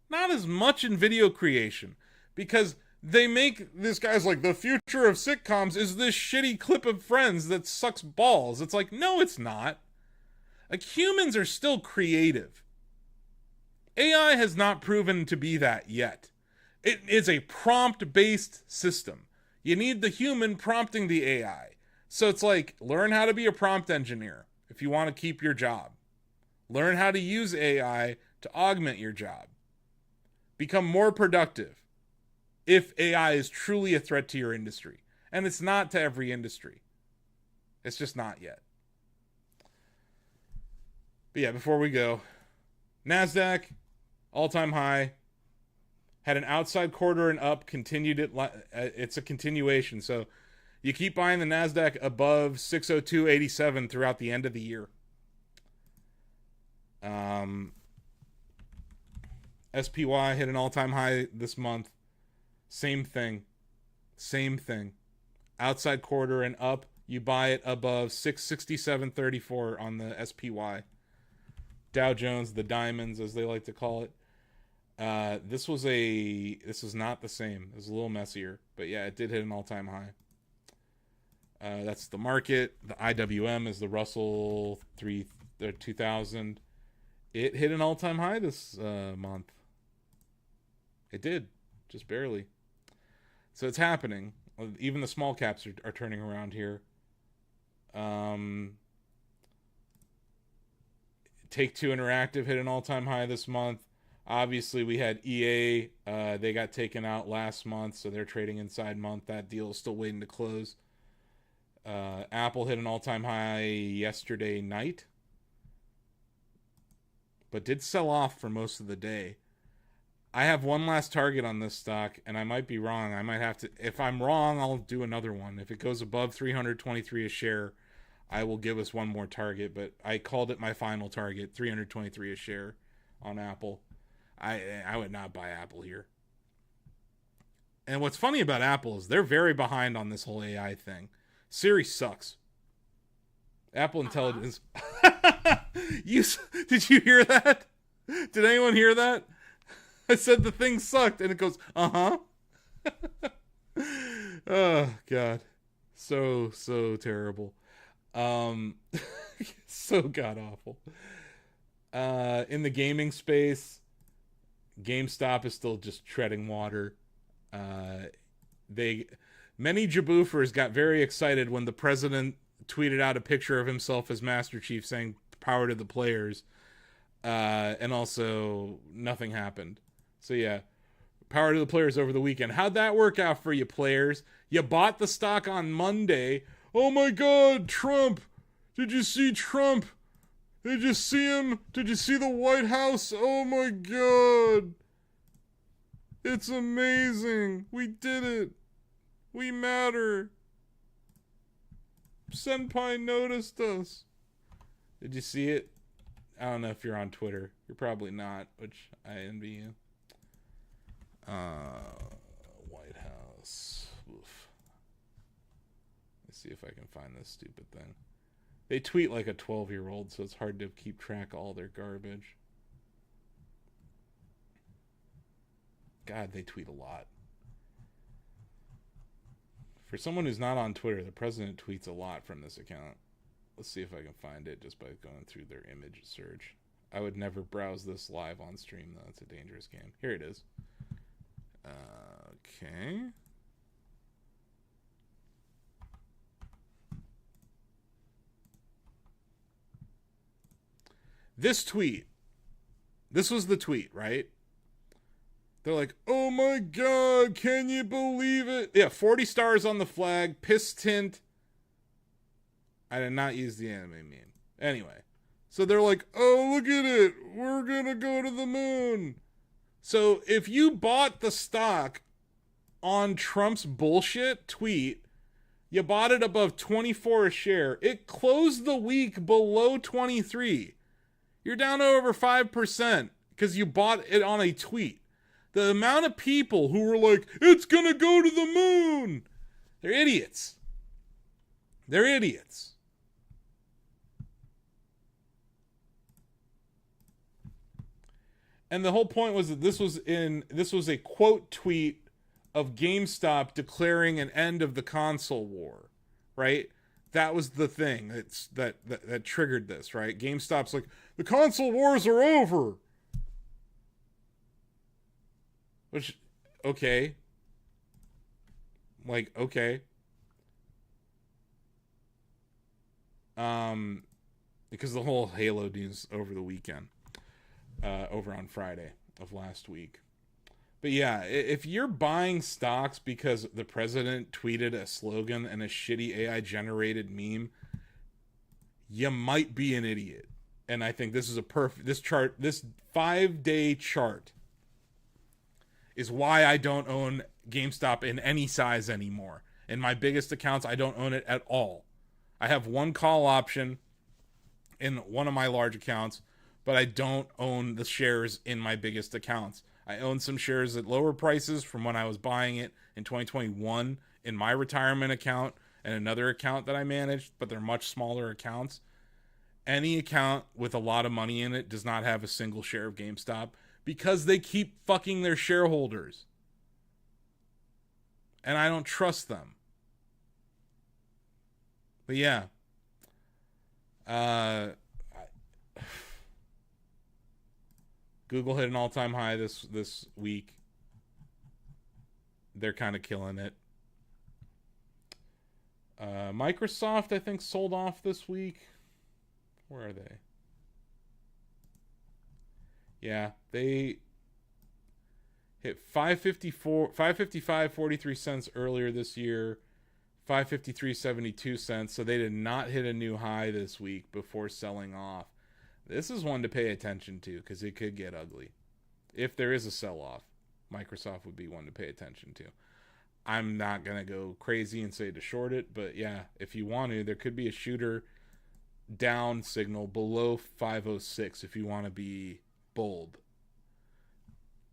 Not as much in video creation, because they make this guy's like, the future of sitcoms is this shitty clip of Friends that sucks balls. It's like, no, it's not. Like, humans are still creative. AI has not proven to be that yet. It is a prompt-based system. You need the human prompting the AI. So it's like, learn how to be a prompt engineer if you want to keep your job. Learn how to use AI to augment your job. Become more productive if AI is truly a threat to your industry. And it's not to every industry. It's just not yet. But yeah, before we go, NASDAQ, all-time high, had an outside quarter and up, continued it. It's a continuation. So you keep buying the NASDAQ above 602.87 throughout the end of the year. SPY hit an all-time high this month. Same thing. Outside quarter and up, you buy it above 667.34 on the SPY. Dow Jones, the diamonds as they like to call it. This was not the same. It was a little messier, but yeah, it did hit an all-time high. That's the market. The IWM is the Russell 2000. It hit an all-time high this month. It did, just barely. So it's happening. Even the small caps are turning around here. Take-Two Interactive hit an all-time high this month. Obviously, we had EA. They got taken out last month, so they're trading inside month. That deal is still waiting to close. Apple hit an all-time high yesterday night. but did sell off for most of the day. I have one last target on this stock, and I might be wrong. I might have to, if I'm wrong, I'll do another one. If it goes above 323 a share, I will give us one more target, but I called it my final target, 323 a share on Apple. I would not buy Apple here. And what's funny about Apple is they're very behind on this whole AI thing. Siri sucks. Apple Intelligence. Did you hear that? Did anyone hear that? I said the thing sucked, and it goes, uh-huh. Oh, God. So terrible. So god-awful. In the gaming space, GameStop is still just treading water. Many Jaboofers got very excited when the president tweeted out a picture of himself as Master Chief saying power to the players. And also nothing happened. So yeah, power to the players over the weekend. How'd that work out for you, players? You bought the stock on Monday. Oh my God, Trump! Did you see Trump? Did you see him? Did you see the White House? Oh my God! It's amazing. We did it. We matter. Senpai noticed us. Did you see it? I don't know if you're on Twitter. You're probably not, which I envy you. White House. Oof. Let's see if I can find this stupid thing. They tweet like a 12-year-old, so it's hard to keep track of all their garbage. God, they tweet a lot. For someone who's not on Twitter, the president tweets a lot from this account. Let's see if I can find it just by going through their image search. I would never browse this live on stream, though. It's a dangerous game. Here it is. Okay. This tweet. This was the tweet, right? They're like, oh my God, can you believe it? Yeah, 40 stars on the flag, piss tint. I did not use the anime meme. Anyway, so they're like, oh, look at it. We're going to go to the moon. So if you bought the stock on Trump's bullshit tweet, you bought it above 24 a share. It closed the week below 23. You're down over 5% because you bought it on a tweet. The amount of people who were like, it's going to go to the moon. They're idiots. They're idiots. And the whole point was that this was a quote tweet of GameStop declaring an end of the console war, right? That was the thing that triggered this, right? GameStop's like, the console wars are over. Which, okay. Like, okay. Because the whole Halo news over the weekend. Over on Friday of last week. But yeah, if you're buying stocks because the president tweeted a slogan and a shitty AI generated meme, you might be an idiot. And I think this is this 5-day chart is why I don't own GameStop in any size anymore. In my biggest accounts, I don't own it at all. I have one call option in one of my large accounts, but I don't own the shares in my biggest accounts. I own some shares at lower prices from when I was buying it in 2021 in my retirement account and another account that I managed, but they're much smaller accounts. Any account with a lot of money in it does not have a single share of GameStop because they keep fucking their shareholders. And I don't trust them. But yeah. Google hit an all-time high this week. They're kind of killing it. Microsoft, I think, sold off this week. Where are they? Yeah, they hit 555.43 cents earlier this year. 553.72 cents. So they did not hit a new high this week before selling off. This is one to pay attention to because it could get ugly. If there is a sell-off, Microsoft would be one to pay attention to. I'm not going to go crazy and say to short it, but yeah, if you want to, there could be a shooter down signal below 506 if you want to be bold.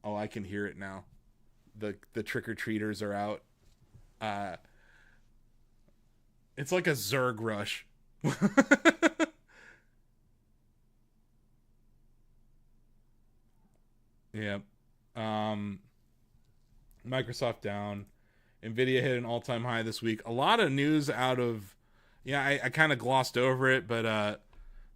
Oh, I can hear it now. The trick-or-treaters are out. It's like a Zerg rush. Yeah. Microsoft down. Nvidia hit an all-time high this week. A lot of news out of... Yeah, I kind of glossed over it, but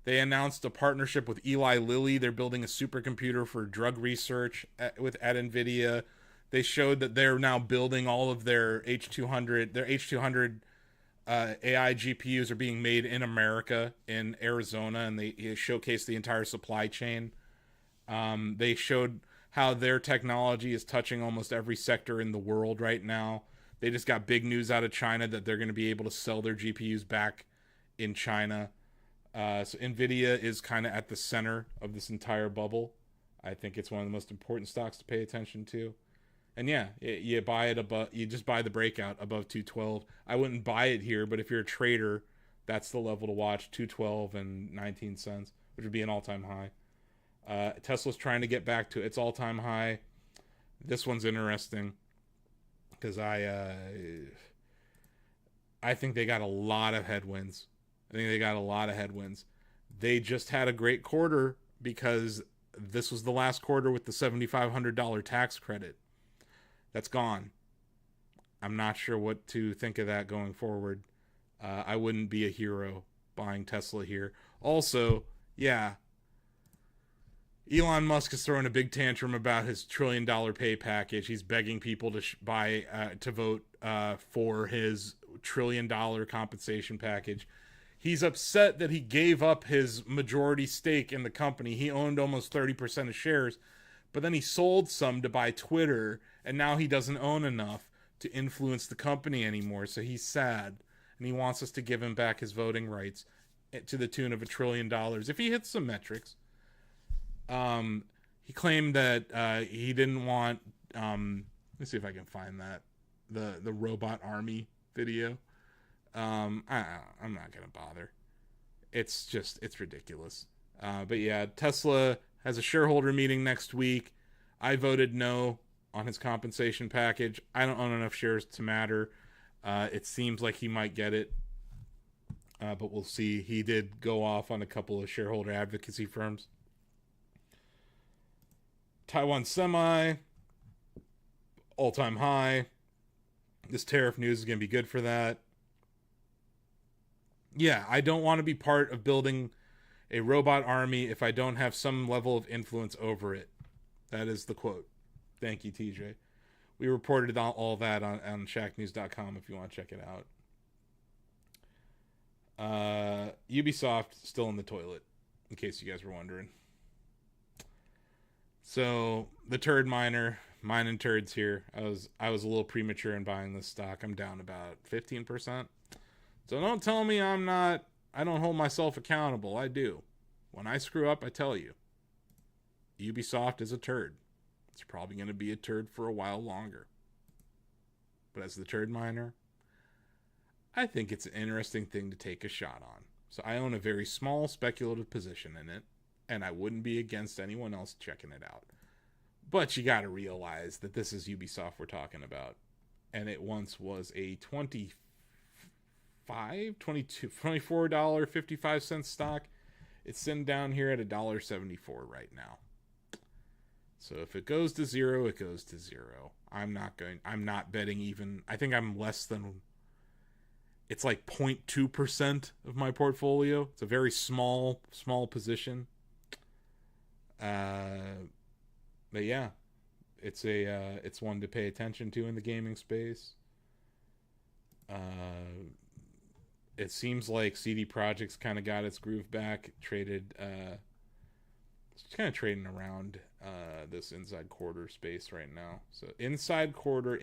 they announced a partnership with Eli Lilly. They're building a supercomputer for drug research at Nvidia. They showed that they're now building all of their H200. Their H200 AI GPUs are being made in America, in Arizona, and they showcased the entire supply chain. They showed how their technology is touching almost every sector in the world right now. They just got big news out of China that they're going to be able to sell their GPUs back in China. So Nvidia is kind of at the center of this entire bubble. I think it's one of the most important stocks to pay attention to. And yeah, you buy it above, you just buy the breakout above 212. I wouldn't buy it here, but if you're a trader, that's the level to watch, 212 and 19 cents, which would be an all-time high. Tesla's trying to get back to its all-time high. This one's interesting because I think they got a lot of headwinds. They just had a great quarter because this was the last quarter with the $7,500 tax credit. That's gone. I'm not sure what to think of that going forward. I wouldn't be a hero buying Tesla here. Also, yeah, Elon Musk is throwing a big tantrum about his $1 trillion pay package. He's begging people to to vote for his $1 trillion compensation package. He's upset that he gave up his majority stake in the company. He owned almost 30% of shares, but then he sold some to buy Twitter, and now he doesn't own enough to influence the company anymore. So he's sad, and he wants us to give him back his voting rights to the tune of $1 trillion if he hits some metrics. He claimed that he didn't want. Let's see if I can find that the robot army video. I'm not gonna bother. It's ridiculous. But yeah, Tesla has a shareholder meeting next week. I voted no on his compensation package. I don't own enough shares to matter. It seems like he might get it, but we'll see. He did go off on a couple of shareholder advocacy firms. Taiwan Semi, all-time high. This tariff news is going to be good for that. Yeah, I don't want to be part of building a robot army if I don't have some level of influence over it. That is the quote. Thank you, TJ. We reported all that on Shacknews.com if you want to check it out. Ubisoft still in the toilet, in case you guys were wondering. So the turd miner, mining turds here. I was a little premature in buying this stock. I'm down about 15%. So don't tell me I don't hold myself accountable. I do. When I screw up, I tell you. Ubisoft is a turd. It's probably going to be a turd for a while longer. But as the turd miner, I think it's an interesting thing to take a shot on. So I own a very small speculative position in it, and I wouldn't be against anyone else checking it out. But you got to realize that this is Ubisoft we're talking about. And it once was a $24.55 stock. It's sitting down here at $1.74 right now. So if it goes to zero, it goes to zero. I'm not betting even. I think I'm less than. It's like 0.2% of my portfolio. It's a very small position. But yeah, it's one to pay attention to in the gaming space. It seems like CD Projekt's kind of got its groove back. It's kind of trading around this inside quarter space right now. So inside quarter,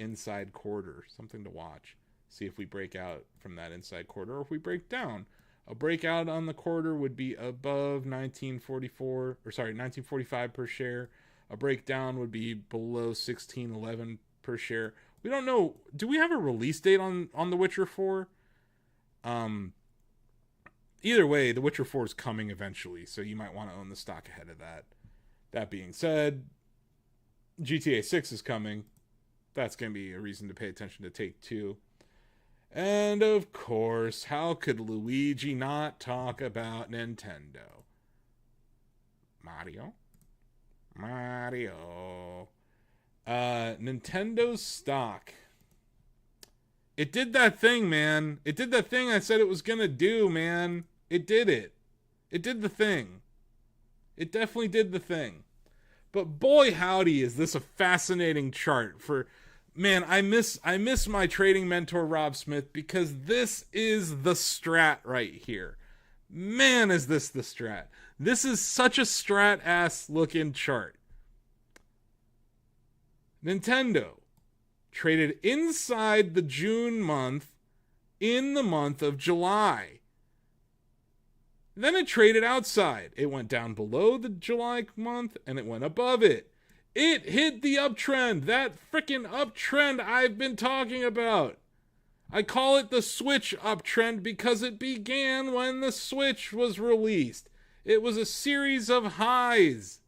something to watch. See if we break out from that inside quarter or if we break down. A breakout on the quarter would be above 1945 per share. A breakdown would be below 1611 per share. We don't know. Do we have a release date on The Witcher 4? Either way, The Witcher 4 is coming eventually, so you might want to own the stock ahead of that. That being said, GTA 6 is coming. That's going to be a reason to pay attention to Take-Two. And of course, how could Luigi not talk about Nintendo? Mario. Nintendo's stock. It did that thing, man. It did that thing I said it was going to do, man. It did it. It did the thing. It definitely did the thing. But boy howdy, is this a fascinating chart for... Man, I miss my trading mentor, Rob Smith, because this is the strat right here. Man, is this the strat. This is such a strat-ass looking chart. Nintendo traded inside the June month in the month of July. Then it traded outside. It went down below the July month and it went above it. It hit the uptrend, that freaking uptrend I've been talking about. I call it the Switch uptrend because it began when the Switch was released. It was a series of highs.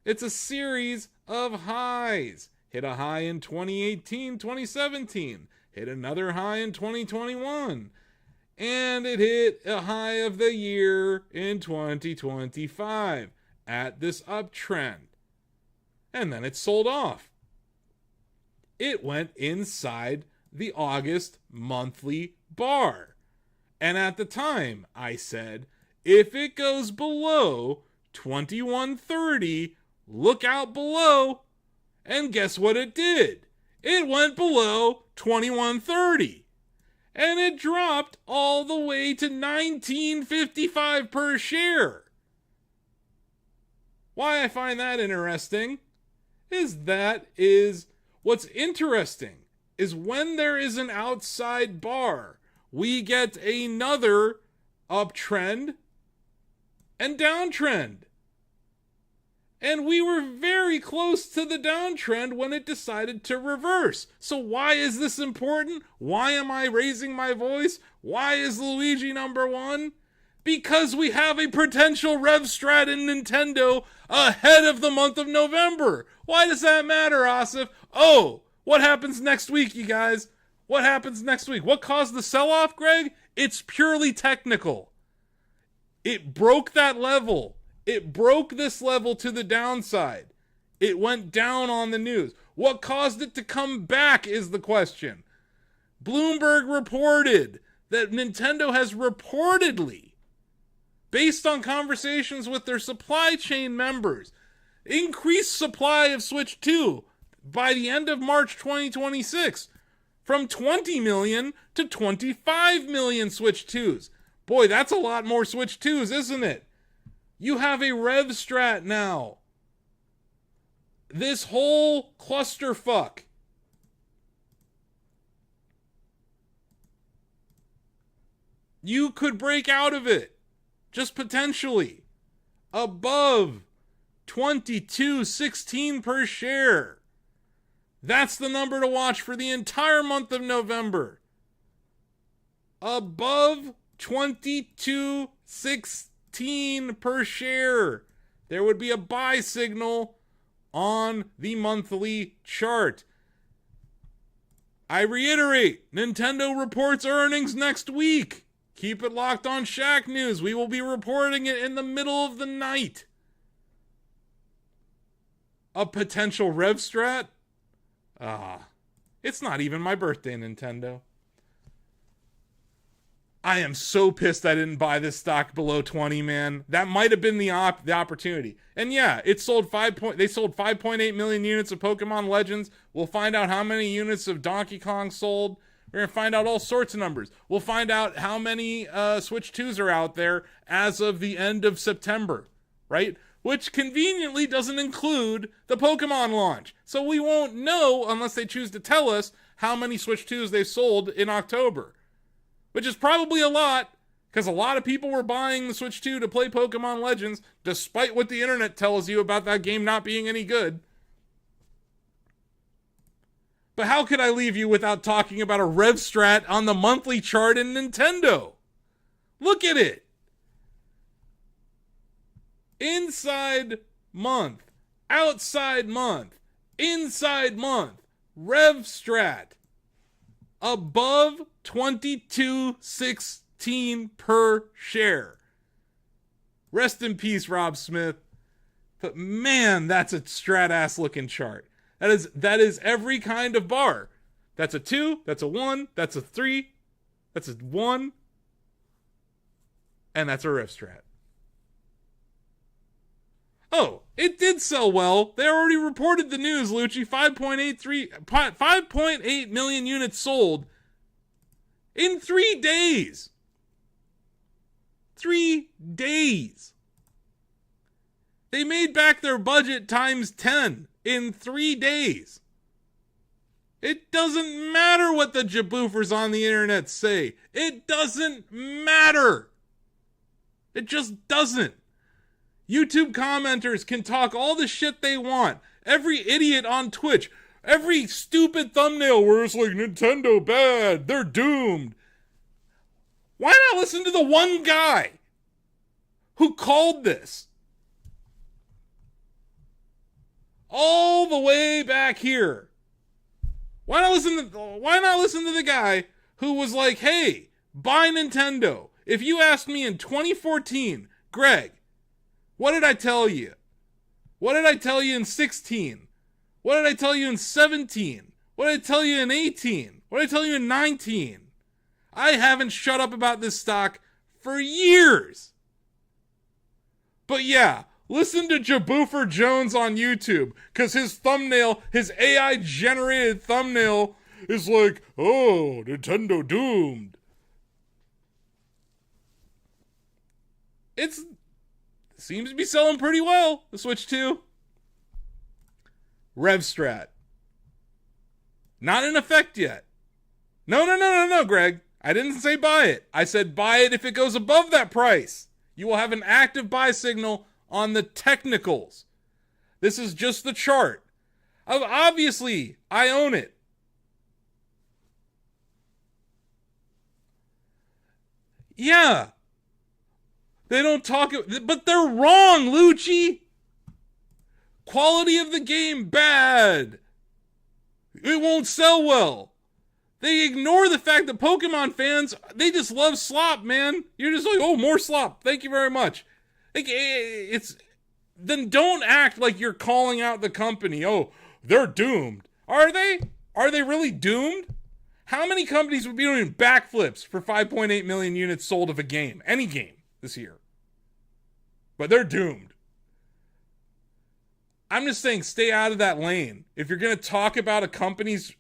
It's a series of highs. Hit a high in 2018, 2017. Hit another high in 2021. And it hit a high of the year in 2025 at this uptrend. And then it sold off. It went inside the August monthly bar. And at the time, I said, if it goes below 2130, look out below. And guess what it did? It went below 2130. And it dropped all the way to 1955 per share. Why I find that interesting is what's interesting is when there is an outside bar, we get another uptrend and downtrend. And we were very close to the downtrend when it decided to reverse. So why is this important? Why am I raising my voice? Why is Luigi number one? Because we have a potential rev strat in Nintendo ahead of the month of November. Why does that matter, Asif? Oh, what happens next week, you guys? What happens next week? What caused the sell-off, Greg? It's purely technical. It broke that level. It broke this level to the downside. It went down on the news. What caused it to come back is the question. Bloomberg reported that Nintendo has reportedly, based on conversations with their supply chain members, increased supply of Switch 2 by the end of March 2026 from 20 million to 25 million Switch 2s. Boy, that's a lot more Switch 2s, isn't it? You have a rev strat now. This whole clusterfuck. You could break out of it. Just potentially. Above 22.16 per share. That's the number to watch for the entire month of November. Above 22.16 per share. There would be a buy signal on the monthly chart. I reiterate, Nintendo reports earnings next week. Keep it locked on Shacknews. We will be reporting it in the middle of the night. A potential rev strat? It's not even my birthday, Nintendo. I am so pissed I didn't buy this stock below 20, man. That might have been the opportunity. And yeah, they sold 5.8 million units of Pokemon Legends. We'll find out how many units of Donkey Kong sold. We're going to find out all sorts of numbers. We'll find out how many Switch 2s are out there as of the end of September, right? Which conveniently doesn't include the Pokemon launch. So we won't know unless they choose to tell us how many Switch 2s they sold in October. Which is probably a lot, Because a lot of people were buying the Switch 2 to play Pokemon Legends, despite what the internet tells you about that game not being any good. But how could I leave you without talking about a rev strat on the monthly chart in Nintendo? Look at it. Inside month, outside month, inside month, rev strat. Above 22.16 per share. Rest in peace, Rob Smith. But man, that's a strat-ass looking chart. That is every kind of bar. That's a 2, that's a 1, that's a 3, that's a 1, and that's a rev strat. Oh, it did sell well. They already reported the news, Lucci. 5.8 million units sold in 3 days. 3 days. They made back their budget times 10 in 3 days. It doesn't matter what the jaboofers on the internet say. It doesn't matter. It just doesn't. YouTube commenters can talk all the shit they want. Every idiot on Twitch, every stupid thumbnail where it's like, Nintendo bad, they're doomed. Why not listen to the one guy who called this? All the way back here. Why not listen to the guy who was like, hey, buy Nintendo. If you asked me in 2014, Greg, what did I tell you? What did I tell you in 16? What did I tell you in 17? What did I tell you in 18? What did I tell you in 19? I haven't shut up about this stock for years. But yeah, listen to Jaboofer Jones on YouTube, because his thumbnail, his AI-generated thumbnail is like, oh, Nintendo doomed. It seems to be selling pretty well, the Switch 2. Rev strat. Not in effect yet. No, Greg. I didn't say buy it. I said buy it if it goes above that price. You will have an active buy signal on the technicals. This is just the chart. Obviously, I own it. Yeah. They don't talk, but they're wrong, Lucci. Quality of the game, bad. It won't sell well. They ignore the fact that Pokemon fans, they just love slop, man. You're just like, oh, more slop. Thank you very much. Like, then don't act like you're calling out the company. Oh, they're doomed. Are they? Are they really doomed? How many companies would be doing backflips for 5.8 million units sold of a game? Any game this year. But they're doomed. I'm just saying, stay out of that lane. If you're going to talk about a company's,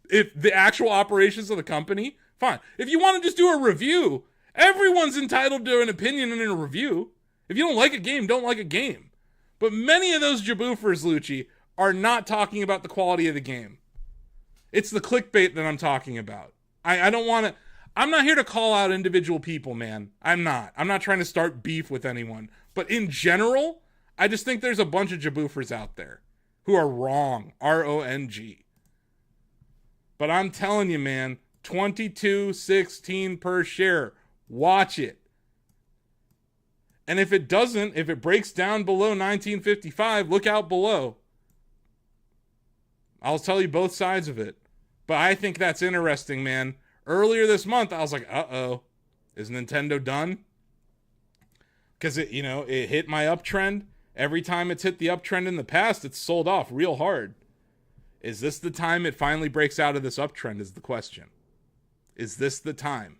if the actual operations of the company, fine. If you want to just do a review, everyone's entitled to an opinion in a review. If you don't like a game, don't like a game. But many of those jaboofers, Lucci, are not talking about the quality of the game. It's the clickbait that I'm talking about. I don't want to, I'm not here to call out individual people, man. I'm not trying to start beef with anyone. But in general, I just think there's a bunch of jaboofers out there who are wrong. R-O-N-G. But I'm telling you, man, 22.16 per share. Watch it. And if it doesn't, if it breaks down below 1955, look out below. I'll tell you both sides of it. But I think that's interesting, man. Earlier this month, I was like, uh-oh. Is Nintendo done? Because it hit my uptrend. Every time it's hit the uptrend in the past, it's sold off real hard. Is this the time it finally breaks out of this uptrend is the question. Is this the time?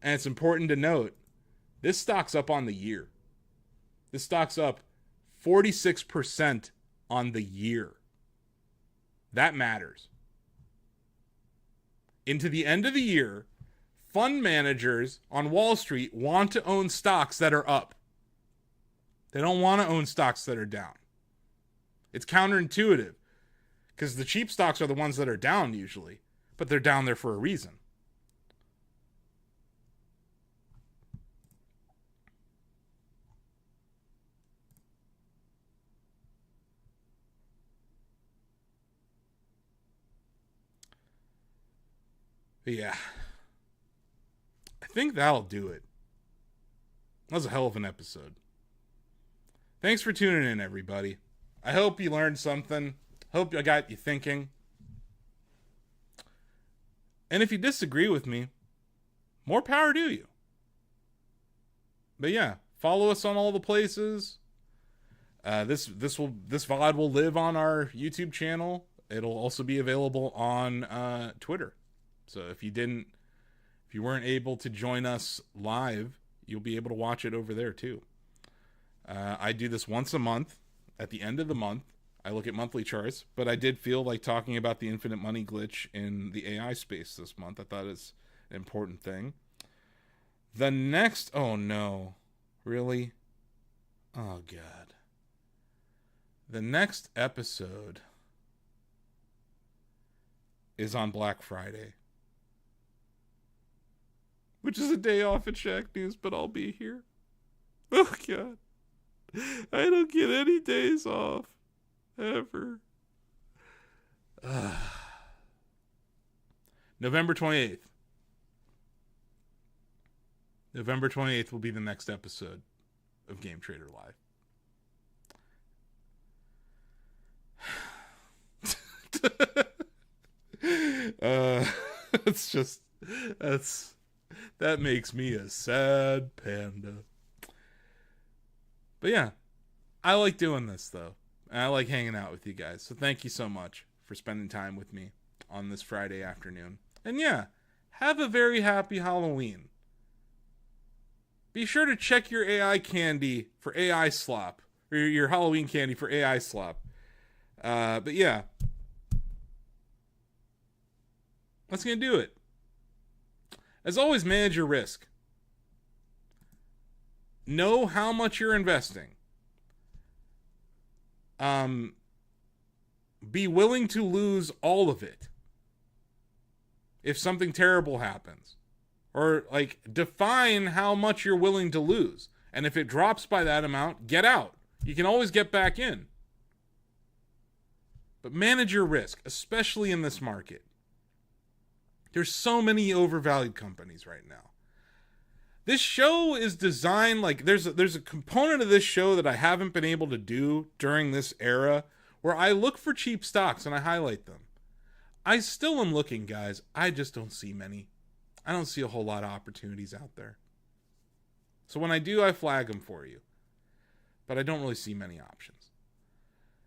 And it's important to note, this stock's up on the year. This stock's up 46% on the year. That matters. Into the end of the year, fund managers on Wall Street want to own stocks that are up. They don't want to own stocks that are down. It's counterintuitive because the cheap stocks are the ones that are down usually, but they're down there for a reason. But yeah. I think that'll do it. That was a hell of an episode. Thanks for tuning in, everybody. I hope you learned something. Hope I got you thinking. And if you disagree with me, more power to you. But yeah, follow us on all the places. This VOD will live on our YouTube channel. It'll also be available on Twitter. So if you weren't able to join us live, you'll be able to watch it over there too. I do this once a month. At the end of the month, I look at monthly charts, but I did feel like talking about the infinite money glitch in the AI space this month. I thought it's an important thing. The next, oh no, really? Oh God. The next episode is on Black Friday, which is a day off at Shacknews, but I'll be here. Oh God. I don't get any days off. Ever. November 28th. November 28th will be the next episode of Game Trader Live. It's just, that makes me a sad panda. But yeah, I like doing this though. And I like hanging out with you guys. So thank you so much for spending time with me on this Friday afternoon. And yeah, have a very happy Halloween. Be sure to check your AI candy for AI slop. Or your Halloween candy for AI slop. But yeah. That's going to do it. As always, manage your risk. Know how much you're investing. Be willing to lose all of it if something terrible happens. Or, like, define how much you're willing to lose. And if it drops by that amount, get out. You can always get back in. But manage your risk, especially in this market. There's so many overvalued companies right now. This show is designed, like, there's a component of this show that I haven't been able to do during this era where I look for cheap stocks and I highlight them. I still am looking, guys. I just don't see many. I don't see a whole lot of opportunities out there. So when I do, I flag them for you. But I don't really see many options.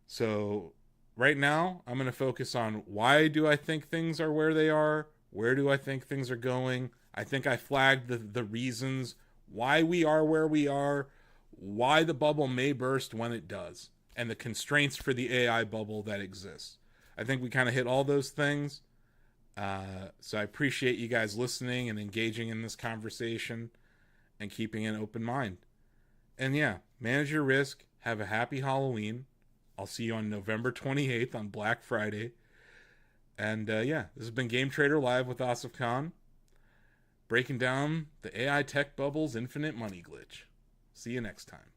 So right now, I'm going to focus on why do I think things are where they are? Where do I think things are going? I think I flagged the reasons why we are where we are, why the bubble may burst when it does, and the constraints for the AI bubble that exists. I think we kind of hit all those things. So I appreciate you guys listening and engaging in this conversation and keeping an open mind. And yeah, manage your risk. Have a happy Halloween. I'll see you on November 28th on Black Friday. And yeah, this has been Game Trader Live with Asif Khan, breaking down the AI tech bubble's infinite money glitch. See you next time.